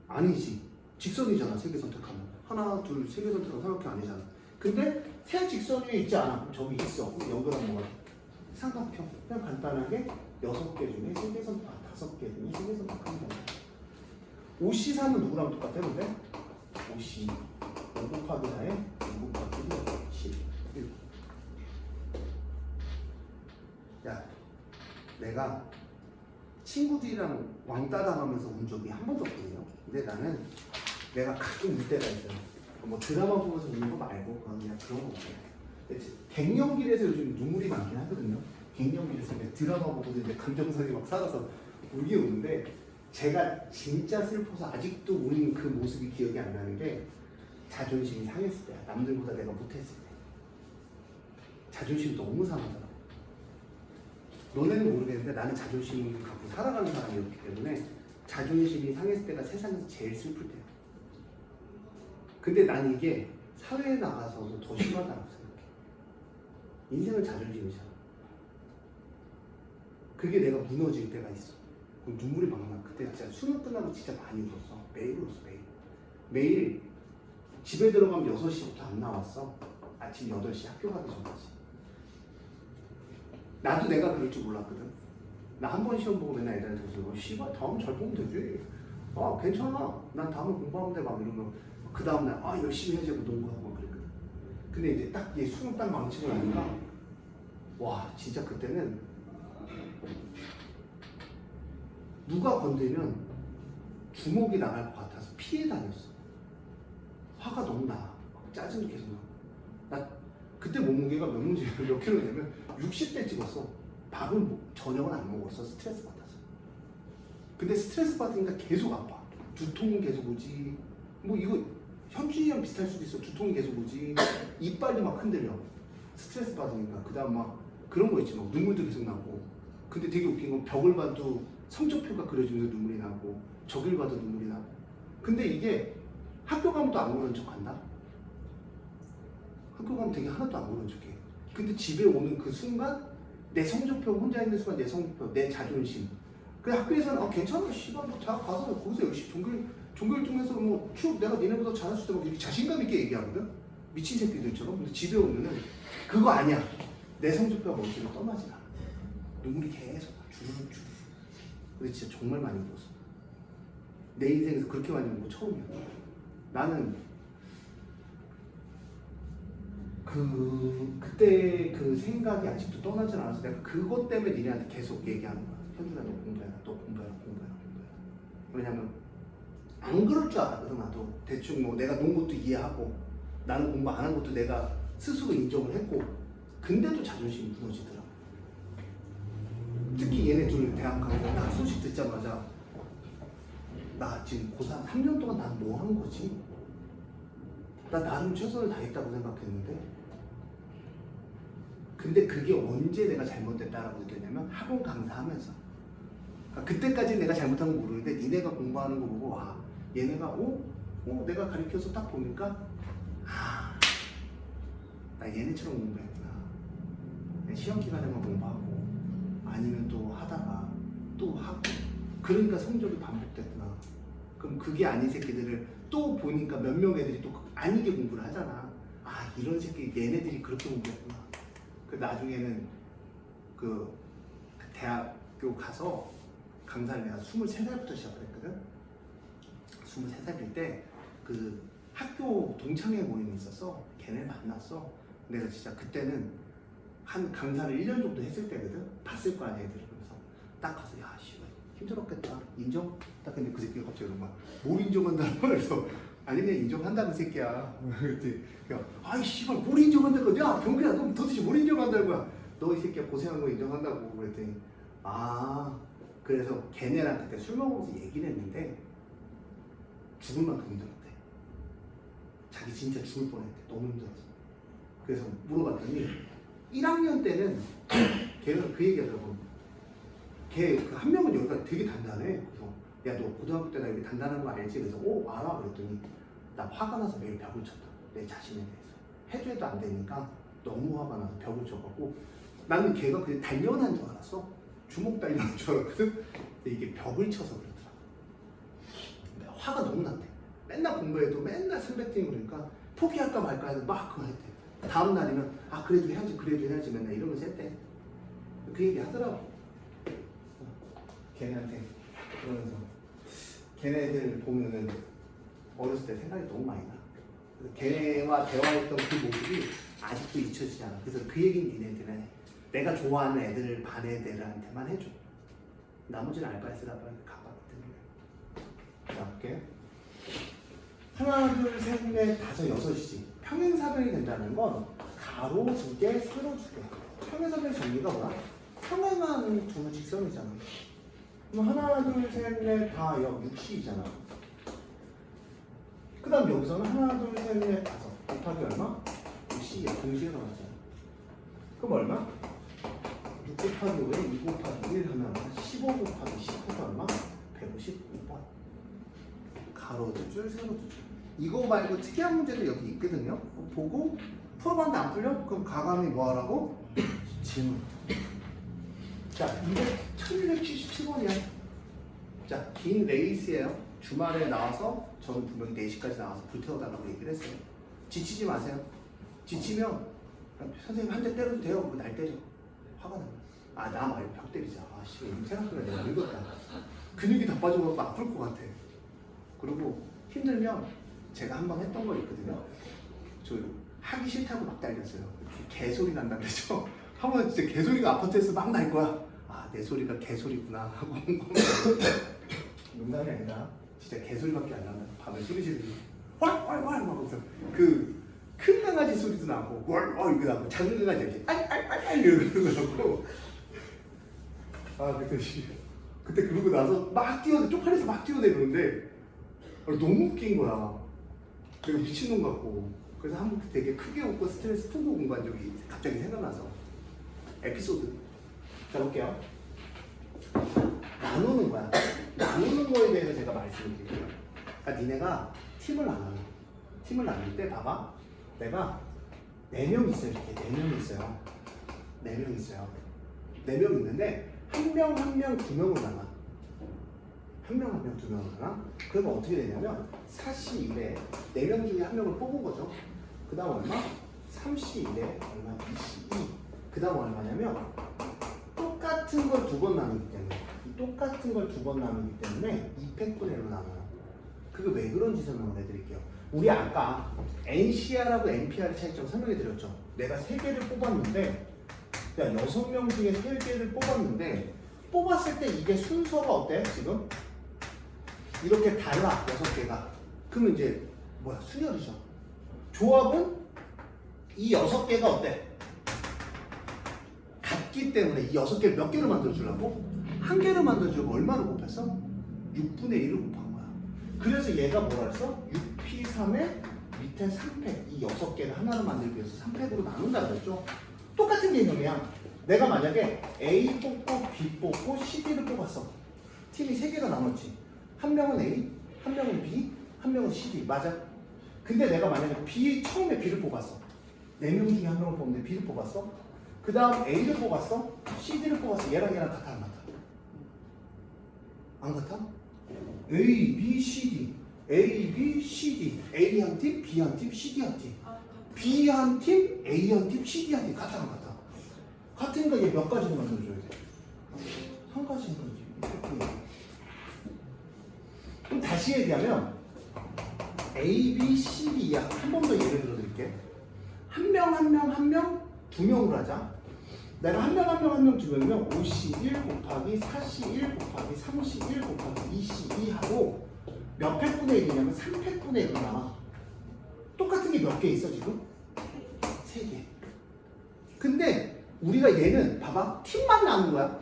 S4: 아니지. 직선이잖아. 3개 선택하면. 하나, 둘, 3개 선택하면 삼각형 아니잖아. 근데 세 직선 위에 있지 않아. 그럼 점이 있어. 연결한 뭐가? 삼각형. 그냥 간단하게 6개 중에 3개 선택, 5개 중에 3개 선택하면 돼. OC3은 누구랑 똑같아? 근데? OC 5 곱하기 4에 6 곱하기 11. 야, 내가 친구들이랑 왕따 당하면서 운 적이 한 번도 없거든요. 근데 나는 내가 가끔 울 때가 있어요. 뭐 드라마 보면서 우는 거 말고 그냥 그런 거 없어요. 갱년기에서 요즘 눈물이 많긴 하거든요. 갱년기에서 드라마 보고도 이제 감정선이 막 살아서 울긴 우는데 제가 진짜 슬퍼서 아직도 우는 그 모습이 기억이 안 나는 게 자존심이 상했을 때야. 남들보다 내가 못했을 때. 자존심 너무 상하더라. 너네는 모르겠는데 나는 자존심 갖고 살아가는 사람이었기 때문에 자존심이 상했을 때가 세상에서 제일 슬플 때야. 근데 난 이게 사회에 나가서도 더 심하다고 생각해. 인생은 자존심이잖아. 그게 내가 무너질 때가 있어. 그럼 눈물이 막 나. 그때 진짜 수능 끝나고 진짜 많이 울었어. 매일 울었어. 매일 집에 들어가면 6시부터 안 나왔어. 아침 8시 학교 가기 전까지. 나도 내가 그럴 줄 몰랐거든. 나 한 번 시험 보고 맨날 애들한테 그러고 씨발 다음 잘 보면 되지. 괜찮아. 난 다음에 공부하면 돼. 막 이러면 그 다음날 열심히 해야지 하고 농구하고 막 그랬거든. 근데 이제 딱 얘 수능 딱 망치고 나니까 와 진짜 그때는 누가 건드리면 주먹이 나갈 것 같아서 피해 다녔어. 화가 너무 나. 짜증이 계속 나. 나 그때 몸무게가 몇 킬로냐면 60대 찍었어. 밥을 저녁은 안 먹었어. 스트레스 받아서. 근데 스트레스 받으니까 계속 아파. 두통은 계속 오지. 뭐 이거 현준이랑 비슷할 수도 있어. 두통이 계속 오지. 이빨이 막 흔들려. 스트레스 받으니까. 그 다음 막 그런 거 있지. 막 눈물도 계속 나고. 근데 되게 웃긴 건 벽을 봐도 성적표가 그려지면서 눈물이 나고 저길 봐도 눈물이 나고. 근데 이게 학교 가면 또 안 그런 척 한다? 학교 가면 되게 하나도 안 모른 척해. 근데 집에 오는 그 순간 내 성적표 혼자 있는 순간 내 성적표, 내 자존심. 그 학교에서는 괜찮아, 씨발 뭐 대학 가서 거기서 열심히 종결중에서 뭐 내가 니네보다 잘할 수 있다고 이렇게 자신감 있게 얘기하거든. 미친 새끼들처럼. 근데 집에 오면은 그거 아니야. 내 성적표가 머릿속에 떠나지 않아. 눈물이 계속 주르륵. 근데 진짜 정말 많이 울었어. 내 인생에서 그렇게 많이 울고 처음이야. 나는 그때 그 생각이 아직도 떠나지 않아서 내가 그것 때문에 니네한테 계속 얘기하는 거야. 현준아, 너 공부해라. 왜냐면 안 그럴 줄 알았거든. 나도 대충 뭐 내가 논 것도 이해하고 나는 공부 안 한 것도 내가 스스로 인정을 했고, 근데도 자존심이 무너지더라. 특히 얘네 둘 대학 가고 딱 소식 듣자마자 나 지금 고3 3년 동안 난 뭐 한 거지? 나 나름 최선을 다했다고 생각했는데, 근데 그게 언제 내가 잘못됐다라고 느꼈냐면 학원 강사하면서. 그러니까 그때까지 내가 잘못한 거 모르는데 니네가 공부하는 거 보고 와, 얘네가 내가 가르쳐서 딱 보니까 나 얘네처럼 공부했구나. 시험 기간에만 공부하고 아니면 또 하다가 또 하고, 그러니까 성적이 반복됐구나. 그럼 그게 아닌 새끼들을 또 보니까 몇몇 애들이 또 아니게 공부를 하잖아. 이런 새끼 얘네들이 그렇게 공부했구나. 그 나중에는 그 대학교 가서 강사를 내가 23살부터 시작을 했거든. 23살일 때 그 학교 동창회 모임이 있었어. 걔네 만났어. 내가 진짜 그때는 한 강사를 1년 정도 했을 때거든. 봤을 거 아니야, 애들이. 그래서 딱 가서 야, 씨발 힘들었겠다. 인정? 딱 근데 그 새끼가 갑자기 그런 거야. 뭘 인정한다는 거야? 그래서 아니 그냥 인정한다는 새끼야. 그랬더니 그냥 아이 씨발 뭘 인정한다는 거야? 야 병규야, 너 도대체 뭘 인정한다는 거야? 너 이 새끼야 고생한 거 인정한다고. 그랬더니 그래서 걔네랑 그때 술 먹으면서 얘기를 했는데 죽을 만큼 힘들었대. 자기 진짜 죽을 뻔했대. 너무 힘들어서. 그래서 물어봤더니 1학년 때는 걔는 그 얘기하더라고. 걔 그 한 명은 여기가 되게 단단해. 그래서 야, 너 고등학교 때 나 여기 단단한 거 알지? 그래서 알아. 그랬더니 나 화가 나서 매일 벽을 쳤다. 내 자신에 대해서. 해도 안 되니까 너무 화가 나서 벽을 쳐갖고, 나는 걔가 그냥 단련한 줄 알았어. 주먹 단련한 줄 알았거든. 근데 이게 벽을 쳐서 그러더라. 화가 너무 났대. 맨날 공부해도 맨날 선배팀 그러니까 포기할까 말까 해서 막 그거 했대. 다음 날이면 그래도 해야지 맨날 이러면서 했대. 그 얘기 하더라고. 걔네한테. 그러면서 걔네들 보면은 어렸을 때 생각이 너무 많이 나. 그래서 걔네와 대화했던 그 모습이 아직도 잊혀지지 않아. 그래서 그 얘기는 니네들은 내가 좋아하는 애들, 반 애들한테만 해줘. 나머지는 알바에서라도 가봤기 때문에. 자, 볼게요. 하나, 둘, 셋, 넷, 다섯, 여섯이지. 평행사변이 된다는 건 가로 2개, 세로 2개. 평행사변의 정리가 뭐야? 평행한 두 직선이잖아. 그럼 하나, 둘, 셋, 넷, 다 60이잖아. 그 다음 여기서는 하나, 둘, 셋, 넷, 다섯. 곱하기 얼마? 60이야. 동시에 나왔잖아. 그럼 얼마? 6 곱하기 5에 2 곱하기 1 하면 15 곱하기 19가 얼마? 155번. 가로도 줄, 세로도 줄. 이거 말고 특이한 문제도 여기 있거든요. 보고 풀어봤는데 안 풀려? 그럼 가감이 뭐 하라고? 질문. 자, 이게 1277번이야. 자, 긴 레이스예요. 주말에 나와서 저는 분명히 4시까지 나와서 불태워달라고 얘기를 했어요. 지치지 마세요. 지치면 선생님 한 대 때려도 돼요. 그거 날 때려. 화가 나요. 나 말고 벽 때리자. 씨, 생각보다 내가 늙었다. 근육이 다 빠져갖고 아플 것 같아. 그리고 힘들면 제가 한 번 했던 거 있거든요. 저 하기 싫다고 막 달렸어요. 개소리 난다 그랬죠. 한번 진짜 개소리가 아파트에서 막 날 거야. 내 소리가 개소리구나 하고 농담이 아니라 진짜 개소리밖에 안 나면 밤에 소리 지르고 왈왈왈 막 하면서 그 큰 강아지 소리도 나고 왈왈 이거 나고 작은 강아지 이렇게 알알알알 이러고 그때 그러고 나서 막 쪽팔려서 막 뛰어내리는데 너무 웃긴 거야. 내가 미친놈 같고. 그래서 한 번 되게 크게 웃고 스트레스 풀고 공부한 적이 갑자기 생각나서. 에피소드. 자, 볼게요. 나누는 거야. 나누는 거에 대해서 제가 말씀을 드릴게요. 그러니까 니네가 팀을 나눠. 팀을 나눌 때 봐봐. 내가 4명 있어요. 이렇게 4명 있어요. 4명 있어요. 4명 있는데 한 명 한 명 2명으로 나눠. 한 명 한 명 2명으로 나눠. 그러면 어떻게 되냐면 4C1에 4명 중에 한 명을 뽑은 거죠. 그 다음 얼마? 3C1에 얼마? 2C2. 그 다음 얼마냐면 똑같은 걸 2번 나누기 때문에 똑같은 걸 2번 나누기 때문에 200분의 1로 나눠요. 그게 왜 그런지 설명을 해드릴게요. 우리 아까 NCR하고 NPR의 차이점 설명해 드렸죠. 내가 3개를 뽑았는데, 그러니까 6명 중에 3개를 뽑았는데, 뽑았을 때 이게 순서가 어때? 지금? 이렇게 달라, 6개가. 그러면 이제, 뭐야? 순열이죠. 조합은 이 6개가 어때? 같기 때문에 이 6개 몇 개를 만들어주려고? 1개를 만들어주려고 얼마를 곱했어? 6분의 1을 곱한 거야. 그래서 얘가 뭐라 했어? 6P3에 밑에 3팩, 이 6개를 하나를 만들기 위해서 3팩으로 나눈다 그랬죠? 똑같은 개념이야. 내가 만약에 A 뽑고 B 뽑고 CD를 뽑았어. 팀이 3개가 나눴지. 한 명은 A, 한 명은 B, 한 명은 CD. 맞아? 근데 내가 만약에 처음에 B를 뽑았어. 4명 중에 한 명을 뽑는데 B를 뽑았어. 그 다음 A를 뽑았어. CD를 뽑았어. 얘랑 같아 안 같아? 안 같아? A, B, C, D. A, B, C, D. A 한 팀, B 한 팀, C, D 한 팀. B 한 팀, A 한 팀, C, D 한 팀. 같아 안 같아? 같으니까 얘 몇 가지를 만들어줘야 돼? 한 가지인 거지. 그럼 다시 얘기하면 A, B, C, D야. 한 번 더 예를 들어 드릴게. 한 명, 한 명, 한 명, 2명으로 하자. 내가 한 명, 한 명, 한 명 2명이면 5C1 곱하기 4C1 곱하기 3C1 곱하기 2C2 하고 몇 팩분의 1이냐면 3팩분의 1로 나와. 똑같은 게 몇 개 있어 지금? 3개. 근데 우리가 얘는 봐봐 팀만 나눈 거야.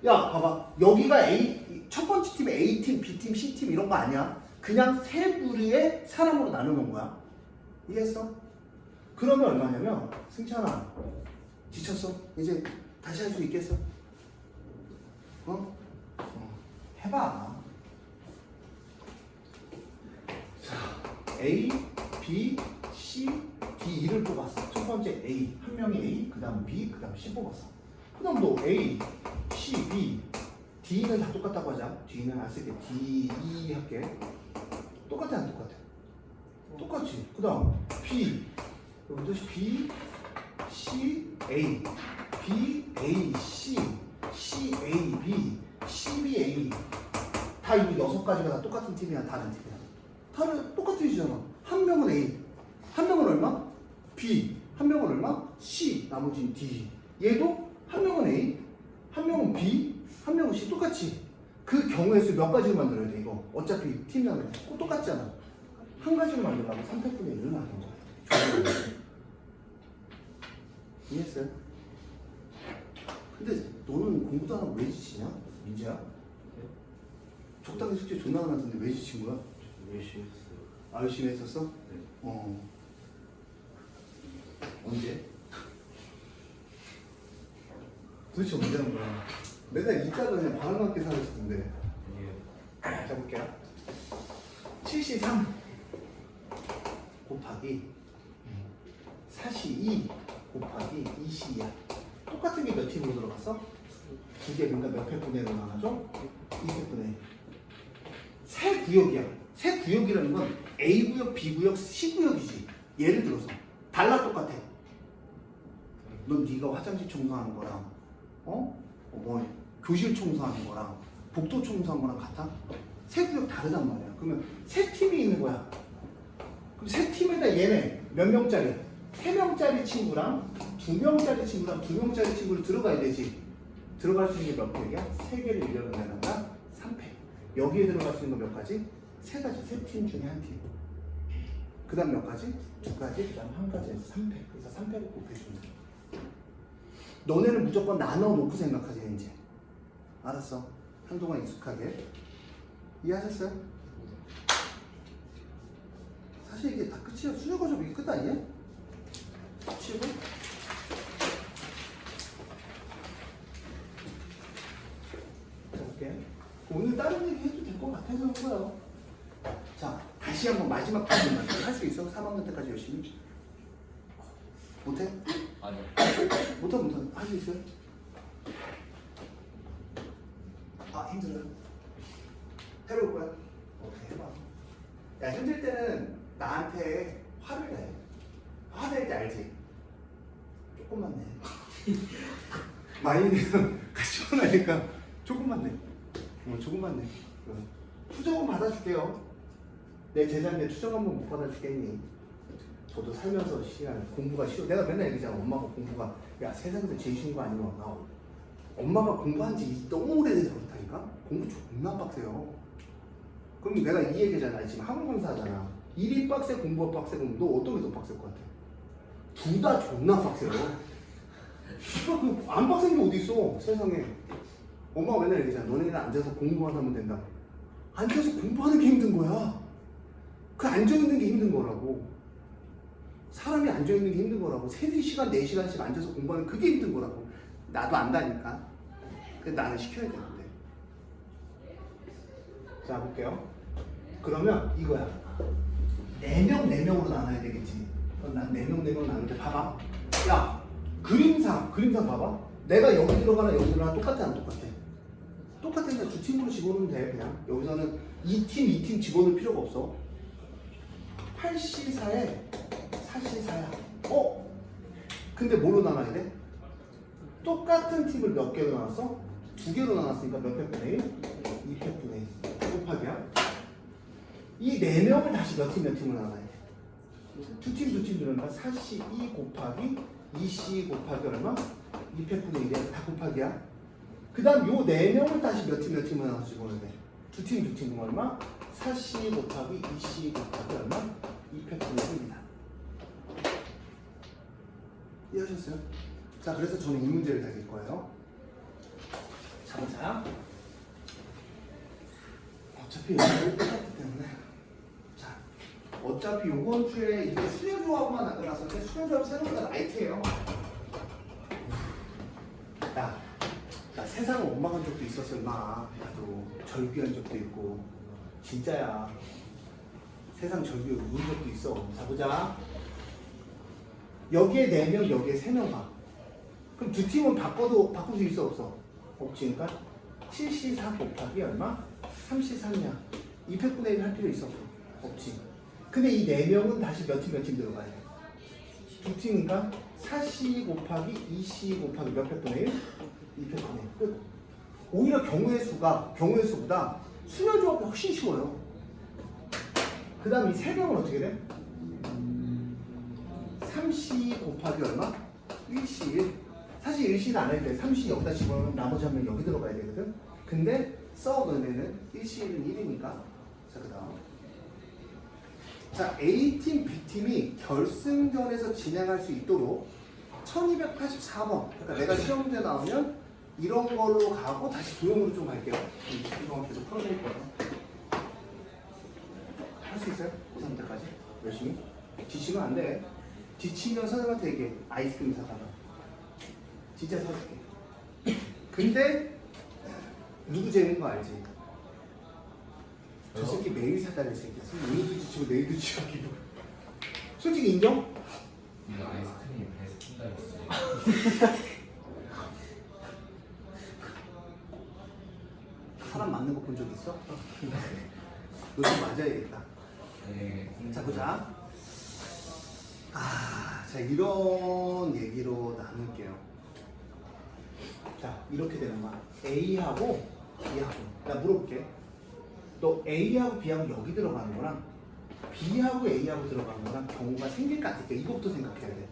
S4: 야 봐봐 여기가 A 첫 번째 팀에 A팀, B팀, C팀 이런 거 아니야. 그냥 세 부류의 사람으로 나누는 거야. 이해했어? 그러면 얼마냐면 승찬아 지쳤어? 이제 다시 할 수 있겠어? 해봐. 자, A, B, C, D, E를 뽑았어. 첫 번째 A, 한 명이 A, 그 다음 B, 그 다음 C 뽑았어. 그 다음 너 A, C, B, D는 다 똑같다고 하자. D는 안 쓸게. D, E 할게. 똑같아 안 똑같아? 똑같지. 그 다음 B, 여기도 B, C, A, B, A, C, C, A, B, C, B, A 다 이 6가지가 다 똑같은 팀이야 다른 팀이야. 다른 똑같은 팀이잖아. 한 명은 A, 한 명은 얼마? B, 한 명은 얼마? C, 나머지는 D. 얘도 한 명은 A, 한 명은 B, 한 명은 C. 똑같이. 그 경우의 수 몇 가지를 만들어야 돼 이거. 어차피 팀이라면 똑같잖아. 한 가지를 만들려면 3팩분의 1을 만드는 거야. 이해했어요? 근데 너는 공부도 안 하고 왜 지치냐? 민지야? 적당히 숙제 존나 많았는데 왜 지친 거야?
S3: 열심히 했어요.
S4: 아 열심히 했었어?
S3: 네.
S4: 언제? 도대체 언제 한 거야? 맨날 이따가 그냥 방학맞게 살았었는데.
S3: 아니에요.
S4: 자 볼게요. 7C3 곱하기 4C2 곱하기 2C야. 똑같은 게 몇 팀으로 들어갔어? 두 개, 그러니까 몇 팩분의 1로 나가죠? 2팩분의 1. 세 구역이야. 세 구역이라는 건 A구역, B구역, C구역이지. 예를 들어서 달라 똑같아. 넌 네가 화장실 청소하는 거랑 교실 청소하는 거랑 복도 청소하는 거랑 같아? 세 구역 다르단 말이야. 그러면 세 팀이 있는 거야. 그럼 세 팀에다 얘네 몇 명짜리? 3명짜리 친구랑 2명짜리 친구랑 2명짜리 친구를 들어가야 되지. 들어갈 수 있는 게 몇 팩이야? 3개를 1년을 내는다? 3팩. 여기에 들어갈 수 있는 거 몇 가지? 3가지. 3팀 중에 한 팀. 그 다음 몇 가지? 2가지. 그 다음 한 가지에서 3팩. 그래서 3팩을 곱해주는 거야. 너네는 무조건 나눠놓고 생각하지 이제. 알았어. 한동안 익숙하게. 이해하셨어요? 사실 이게 다 끝이야. 수능 과정 이게 끝 아니야? 치고 자 볼게. 오늘 다른 얘기 해도 될 것 같아서 한 거야. 자 다시 한번 마지막 부분만 할 수 있어? 3학년 때까지 열심히. 못해?
S3: 아니요.
S4: 못해. 할 수 있어요? 아 힘들어요? 해볼 거야? 오케이 해봐. 야 힘들 때는 나한테 화를 내. 화낼 때 알지? 조금만 내. 많이 내면 같이 화나니까 조금만 내. 조금만 내. 투정은 받아줄게요. 내 제자인데 투정 한번 못 받아주겠니? 저도 살면서 시간 공부가 싫어. 내가 맨날 얘기하잖아. 엄마가 공부가 야 세상에서 제일 쉬운 거 아니면 나 엄마가 공부한 지 너무 오래돼서 그렇다니까? 공부 존나 빡세요. 그럼 내가 이 얘기잖아. 지금 학원 강사하잖아. 일이 빡세 공부가 빡세 그럼 너 어떤 게 더 빡셀 것 같아? 둘 다 존나 빡세요. 안 빡센 게 어디 있어 세상에. 엄마가 맨날 얘기하잖아. 너네는 앉아서 공부만 하면 된다. 앉아서 공부하는 게 힘든 거야. 그 앉아있는 게 힘든 거라고. 사람이 앉아있는 게 힘든 거라고. 3시간, 4시간씩 앉아서 공부하는 그게 힘든 거라고. 나도 안다니까. 근데 나는 시켜야 되는데. 자 볼게요. 그러면 이거야. 4명 4명으로 나눠야 되겠지. 그럼 난 4명 4명 나누는데 봐봐. 야 그림상 봐봐. 내가 여기 들어가나 여기 들어가나 똑같아 안 똑같아? 똑같으니까 두 팀으로 집어넣으면 돼. 그냥 여기서는 2팀 집어넣을 필요가 없어. 8C4에 4C4야. 근데 뭘로 나눠야 돼? 똑같은 팀을 몇 개로 나눴어? 2개로 나눴으니까 몇 회분의 1? 2회분의 1 곱하기야. 이 4명을 다시 몇 팀으로 나눠야 돼? 두 팀 들어가 4C2 곱하기 2C 곱하기 얼마? 2회분의 1이야. 다 곱하기야. 그 다음 요 4명을 다시 몇 팀으로 나눠서 집어넣어야 돼? 두 팀 얼마? 4C 곱하기 2C 곱하기 얼마? 2회분의 1입니다. 이해하셨어요? 자, 그래서 저는 이 문제를 다닐 거예요. 자, 보자. 어차피 이거 똑같기 때문에. 자, 어차피 요번 주에 이게 수요조합만 안 끝났었는데 수요조합 생각보다 라이트예요. 나 세상을 원망한 적도 있었어, 임마. 나도 절규한 적도 있고. 진짜야. 세상 절규 운 적도 있어. 자, 보자. 여기에 4명, 여기에 3명 봐. 그럼 두 팀은 바꿀 수 있어, 없어? 없지. 그러니까 7C4 곱하기 얼마? 3C3이야. 2회분의 1 할 필요 있어, 없어? 없지. 근데 이 4명은 다시 몇 팀 들어가야 돼? 두 팀이니까 4C 곱하기 2C 곱하기 몇 회분의 1? 2회분의 1. 끝. 오히려 경우의 수보다 수열조합이 훨씬 쉬워요. 그 다음 이 3명은 어떻게 돼? 3C 곱하기 얼마? 1C 1. 사실 1C는 안 해도 돼. 3C 여기다 집어넣으면 나머지 한 명 여기 들어가야 되거든. 근데 너네는 1C 1은 1이니까. 자, 그 다음. 자, A팀, B팀이 결승전에서 진행할 수 있도록 1284번. 그러니까 내가 시험 문제 나오면 이런 걸로 가고 다시 도형으로 좀 갈게요. 이동안 계속 풀어낼 거예요. 할 수 있어요? 고3 때까지? 열심히? 지치면 안 돼. 지치면 선생님한테 얘기해. 아이스크림 사달라. 진짜 사줄게. 근데 누구 재는 거 알지? 저 새끼 매일 사달랄 새끼야. 오늘도 지치고 내일도 지치고 기분. 솔직히 인정?
S3: 이거 아이스크림 베스킨다 있어요.
S4: 사람 맞는 거 본 적 있어? 너 좀 맞아야겠다.
S3: 네.
S4: 자, 보자. 자, 이런 얘기로 나눌게요. 자, 이렇게 되는 거야. A하고 B하고. 나 물어볼게. 너 A하고 B하고 여기 들어가는 거랑 B하고 A하고 들어가는 거랑 경우가 생길 것 같을게. 이것부터 생각해야 돼.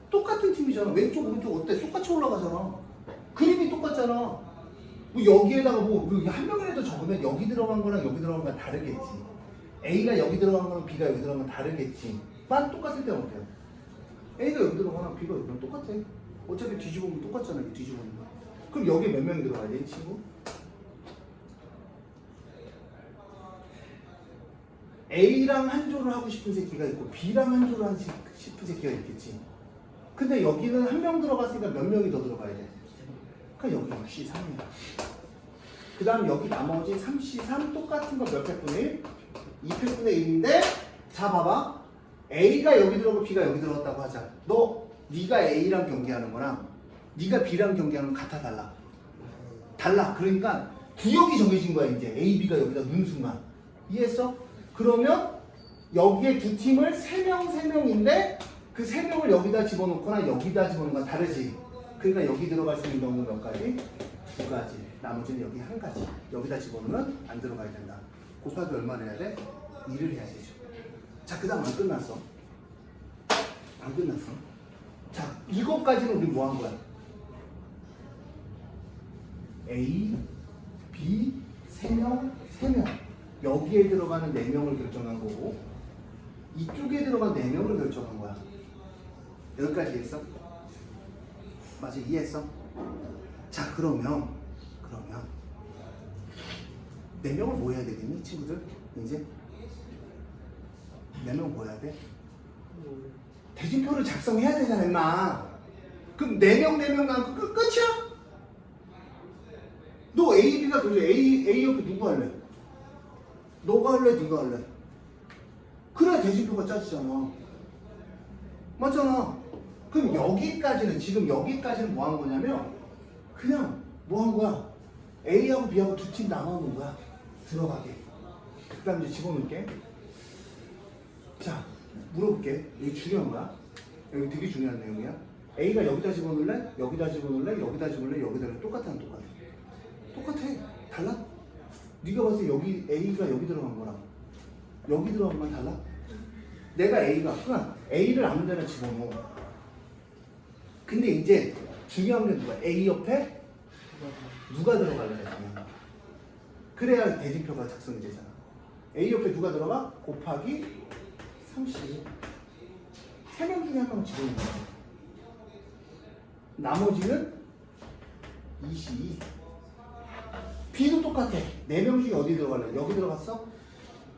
S4: 똑같은 팀이잖아. 왼쪽 오른쪽 어때? 똑같이 올라가잖아. 그림이 똑같잖아. 뭐 여기에다가 뭐 한 명이라도 적으면 여기 들어간 거랑 여기 들어간 거랑 다르겠지. A가 여기 들어간 거랑 B가 여기 들어간 건 다르겠지. 만 똑같을 때는 어때요? A가 여기 들어가나 B가 여기 들어가나 똑같아. 어차피 뒤집으면 똑같잖아. 이거 뒤집으면. 그럼 여기에 몇 명이 들어가야 돼, 이 친구? A랑 한 조를 하고 싶은 새끼가 있고 B랑 한 조를 하고 싶은 새끼가 있겠지. 근데 여기는 한 명 들어갔으니까 몇 명이 더 들어가야 돼? 그러니까 여기 역시 3이야. 그 다음 여기 나머지 3C3 똑같은 거 몇 회분의 1? 2회분의 1인데 자 봐봐. A가 여기 들어가고 B가 여기 들어갔다고 하자. 너 네가 A랑 경계하는 거랑 네가 B랑 경계하는 건 같아 달라. 달라. 그러니까 구역이 정해진 거야 이제. A, B가 여기다 넣는 순간. 이해했어? 그러면 여기에 두 팀을 3명인데 그 3명을 여기다 집어넣거나 여기다 집어넣는 건 다르지. 그러니까 여기 들어갈 수 있는 경우는 몇 가지? 2가지. 나머지는 여기 1가지. 여기다 집어넣으면 안 들어가야 된다. 곱하기 얼마나 해야 돼? 2를 해야 되죠. 자, 그 다음 안 끝났어. 안 끝났어. 자, 이것까지는 우리 뭐 한 거야? A, B, 3명, 3명. 여기에 들어가는 4명을 결정한 거고 이쪽에 들어간 4명을 결정한 거야. 여기까지 이해했어? 맞아, 이해했어? 자, 그러면 4명을 뭐 해야 되겠니, 친구들? 이제 4명 뭐 해야 돼? 대진표를 작성해야 되잖아, 임마. 그럼 4명 나면 끝이야? 너 A, B가 도저히 A 옆에 누구 할래? 너가 할래? 네가 할래? 그래야 대진표가 짜지잖아. 맞잖아. 그럼 여기까지는 지금 여기까지는 뭐 한 거냐면 그냥 뭐 한 거야? A하고 B하고 두 팀 나눠놓은 거야. 들어가게. 그 다음 이제 집어넣을게. 자, 물어볼게. 이게 중요한 거야. 여기 되게 중요한 내용이야. A가 여기다 집어넣을래? 여기다 집어넣을래? 여기다 집어넣을래? 여기다 집어넣을래? 똑같아. 똑같아. 달라? 네가 봤을 때 여기 A가 여기 들어간 거랑 여기 들어간 거랑 달라? 내가 A가 그냥 A를 아무 데나 집어넣어. 근데 이제 중요한 게 누가? A 옆에 누가 들어갈래? 그래야 대진표가 작성이 되잖아. A 옆에 누가 들어가? 곱하기 30. 3명 중에 1명 집어넣는 거야. 나머지는 22. B도 똑같아. 4명 중에 어디 들어갈래? 여기 들어갔어?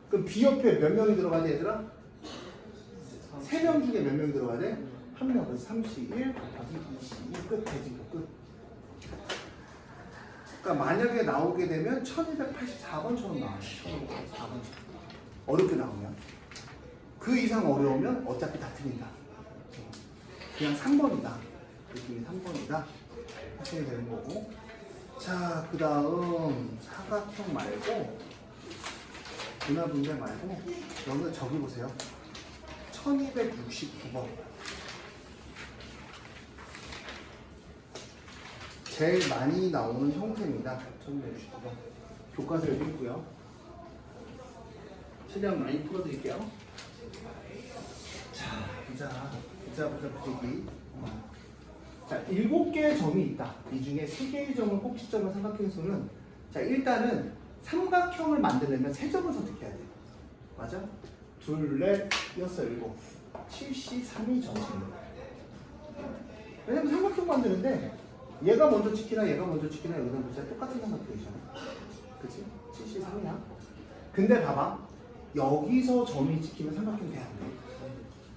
S4: 그럼 B 옆에 몇 명이 들어가야 돼, 얘들아? 3명 중에 몇 명이 들어가야 돼? 1명. 그래서 31 곱하기 22 끝. 대진표 끝. 그러니까 만약에 나오게 되면 1284번처럼 나와요. 1284번. 어렵게 나오면. 그 이상 어려우면 어차피 다 틀린다. 그냥 3번이다. 느낌이 3번이다. 하시면 되는 거고. 자, 그 다음 사각형 말고 분할분배 말고 여기는 저기 보세요. 1269번. 제일 많이 나오는 형태입니다. 1269번. 교과서 여기 있고요. 최대한 많이 풀어드릴게요. 자, 보자, 보자기. 자, 7개의 점이 있다. 이 중에 3개의 점을 꼭지점을 삼각형의 수는 자, 일단은 삼각형을 만들려면 3점을 선택해야 돼. 맞아? 2, 4, 6, 7. 7C, 3이 전체입니다. 왜냐면 삼각형 만드는데 얘가 먼저 찍히나 얘가 먼저 찍히나 여기다 보자 똑같은 삼각형이잖아. 그치? 7C, 3이야. 근데 봐봐. 여기서 점이 찍히면 삼각형 돼? 안 돼?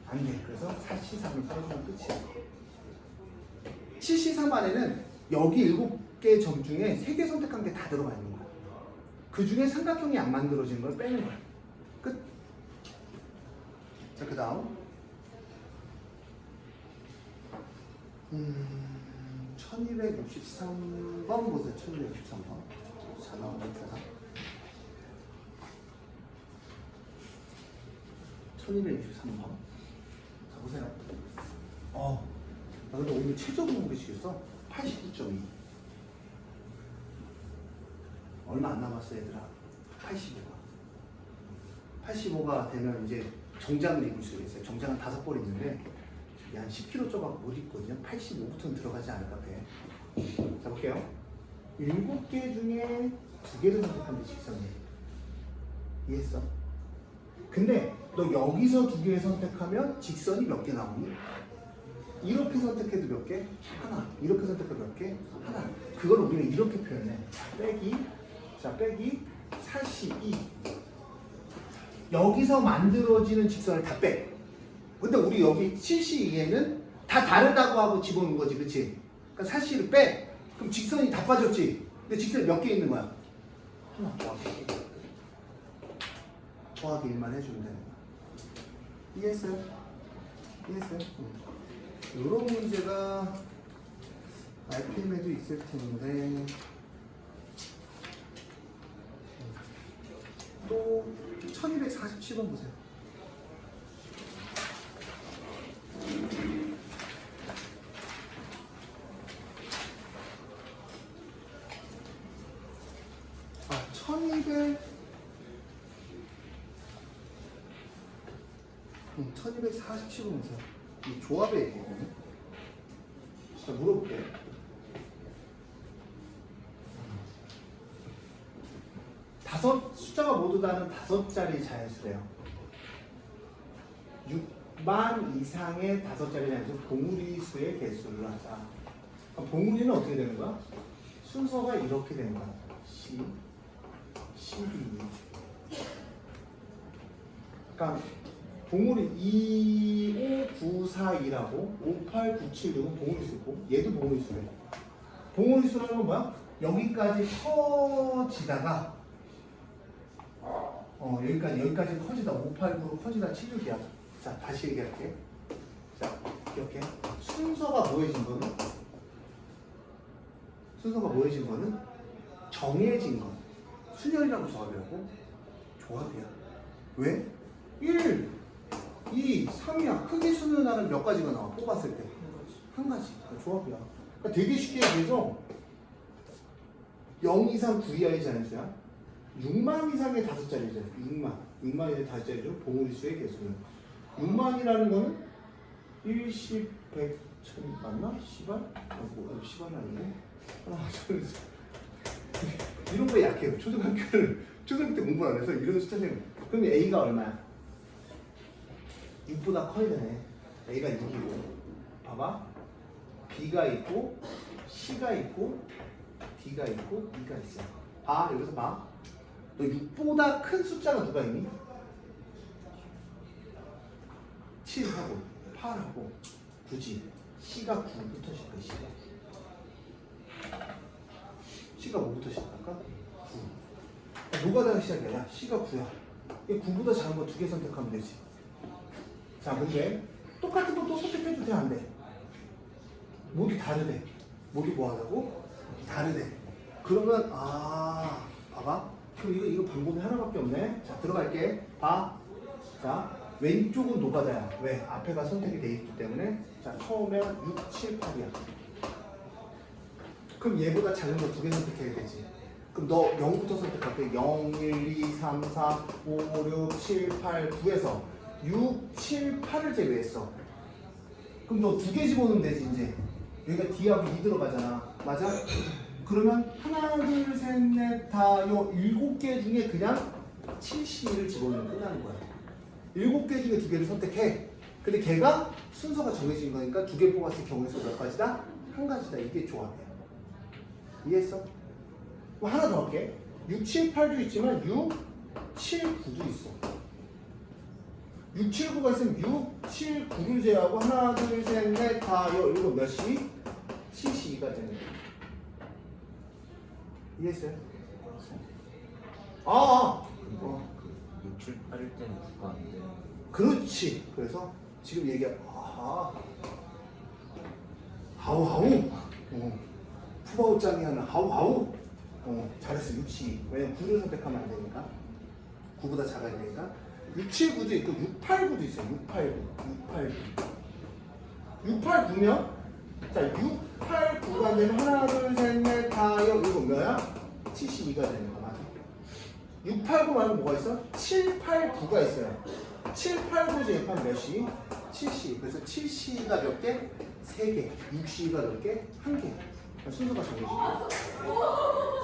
S4: 안 돼. 그래서 4C, 3을 떨어지면 끝이야. 7C3 안에는 여기 7개의 점 중에 3개 선택한 게 다 들어가 있는 거야. 그 중에 삼각형이 안 만들어지는 걸 빼는 거야. 끝. 자, 그 다음 1263번 보세요. 1263번. 잘 나오는 표다. 1263번. 자, 보세요. 나 근데 오늘 최저 공부시켰어? 89.2. 얼마 안 남았어, 얘들아. 85가 되면 이제 정장을 입을 수 있어요. 정장은 5벌 있는데 한 10kg 쪼가고 못 입거든요. 85부터는 들어가지 않을까 배. 자, 볼게요. 7개 중에 2개를 선택하면 직선이에요. 이해했어? 근데 너 여기서 2개 선택하면 직선이 몇 개 나오니? 이렇게 선택해도 몇 개? 하나. 이렇게 선택해도 몇 개? 하나. 그걸 우리는 이렇게 표현해. 빼기 42. 여기서 만들어지는 직선을 다 빼. 근데 우리 여기 72에는 다 다르다고 하고 집어넣은 거지, 그치? 그러니까 42를 빼. 그럼 직선이 다 빠졌지? 근데 직선이 몇 개 있는 거야? 하나. 더하기 1만 해주면 되는 거야. 이해했어요? 응. 이런 문제가 RPM에도 있을 텐데 또 1247번 보세요. 아, 1247번 보세요. 이 조합의 얘기거든요. 자, 물어볼게요. 숫자가 모두 다는 5자리 자연수래요. 6만 이상의 5자리 자연수 봉우리 수의 개수를 하자. 그럼 봉우리는 어떻게 되는 거야? 순서가 이렇게 되는 거야. 10, 12. 그러니까 봉우리 2, 5, 9, 4, 2라고 5, 8, 9, 7, 6은 봉우리 수고 얘도 봉우리 수래. 봉우리 수라는 건 뭐야? 여기까지 커지다가 여기까지 커지다 5, 8, 9로 커지다 7, 6이야. 자, 다시 얘기할게. 자, 이렇게 순서가 뭐해진 거는 정해진 거. 순열이라고 조합이라고? 조합이야. 왜? 1, 2, 3이야. 크기 순환하는 몇 가지가 나와? 뽑았을 때. 한 가지. 그러니까 조합이야. 그러니까 되게 쉽게 얘기해서 0 이상 9 이하의 자연수야. 6만 이상의 5자리죠. 6만 이상의 5자리죠. 봉우리수의 개수는 6만이라는 거는 1, 10, 100, 1000 맞나? 10알? 아이고, 10알이 아니네. 하나, 둘, 셋. 이런 거 약해요. 초등학교 때 공부 안 해서 이런 숫자 생각. 그럼 A가 얼마야? 6보다 커야 되네. A가 6이고. 봐봐. B가 있고, C가 있고, D가 있고, E가 있어. 봐, 여기서 봐. 너 6보다 큰 숫자가 누가 있니? 7하고 8하고 9지. C가 9부터 시작해. C가 뭐부터 시작할까? 9. 노가다가 시작이야. 야, C가 9야. 이 9보다 작은 거 2개 선택하면 되지. 자, 문제. 똑같은 거 또 선택해도 돼, 안 돼? 모두 다르대. 모두 뭐 하자고? 다르대. 그러면 봐봐. 그럼 이거 방법이 하나밖에 없네. 자, 들어갈게. 봐. 자, 왼쪽은 노가다야. 왜? 앞에가 선택이 돼 있기 때문에. 자, 처음에 6, 7, 8이야. 그럼 얘보다 작은 거 2개 선택해야 되지. 그럼 너 0부터 선택할게. 0, 1, 2, 3, 4, 5, 6, 7, 8, 9에서 6, 7, 8을 제외했어. 그럼 너 2개 집어넣으면 되지, 이제. 여기가 D하고 2 들어가잖아. 맞아? 그러면 하나, 둘, 셋, 넷, 다 요 7개 중에 그냥 72를 집어넣으면 끝나는 거야. 7개 중에 2개를 선택해. 근데 걔가 순서가 정해진 거니까 2개 뽑았을 경우에서 몇 가지다? 한 가지다. 이게 조합이야. 이해했어? 뭐 하나 더 할게. 6, 7, 8도 있지만 6, 7, 9도 있어. 6, 7, 9가 있으면 6, 7, 9를 제외하고 하나, 둘, 셋, 넷, 다 요 이거 몇 시? 72가 되는 거야. 이해했어요?
S3: 근데 그 6, 7, 8일 때는 그거 안 돼.
S4: 그렇지. 그래서 지금 얘기한 하우 푸바오짱이 하는 하우 잘했어. 6, 7. 왜냐면 9를 선택하면 안 되니까. 9보다 작아야 되니까. 6, 7, 9도 있고 6, 8, 9도 있어요. 6, 8, 9. 6, 8, 9면 자, 6, 8, 9가 되면 하나, 둘, 셋, 넷, 다, 이거 몇이야? 72가 되는 거 맞아? 6, 8, 9 말고 뭐가 있어? 7, 8, 9가 있어요. 7, 8, 9 제곱하면 몇 시? 7시. 그래서 7시가 몇 개? 3개. 6시가 몇 개? 1개. 순서가 정해지고.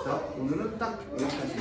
S4: 자, 오늘은 딱 여기까지.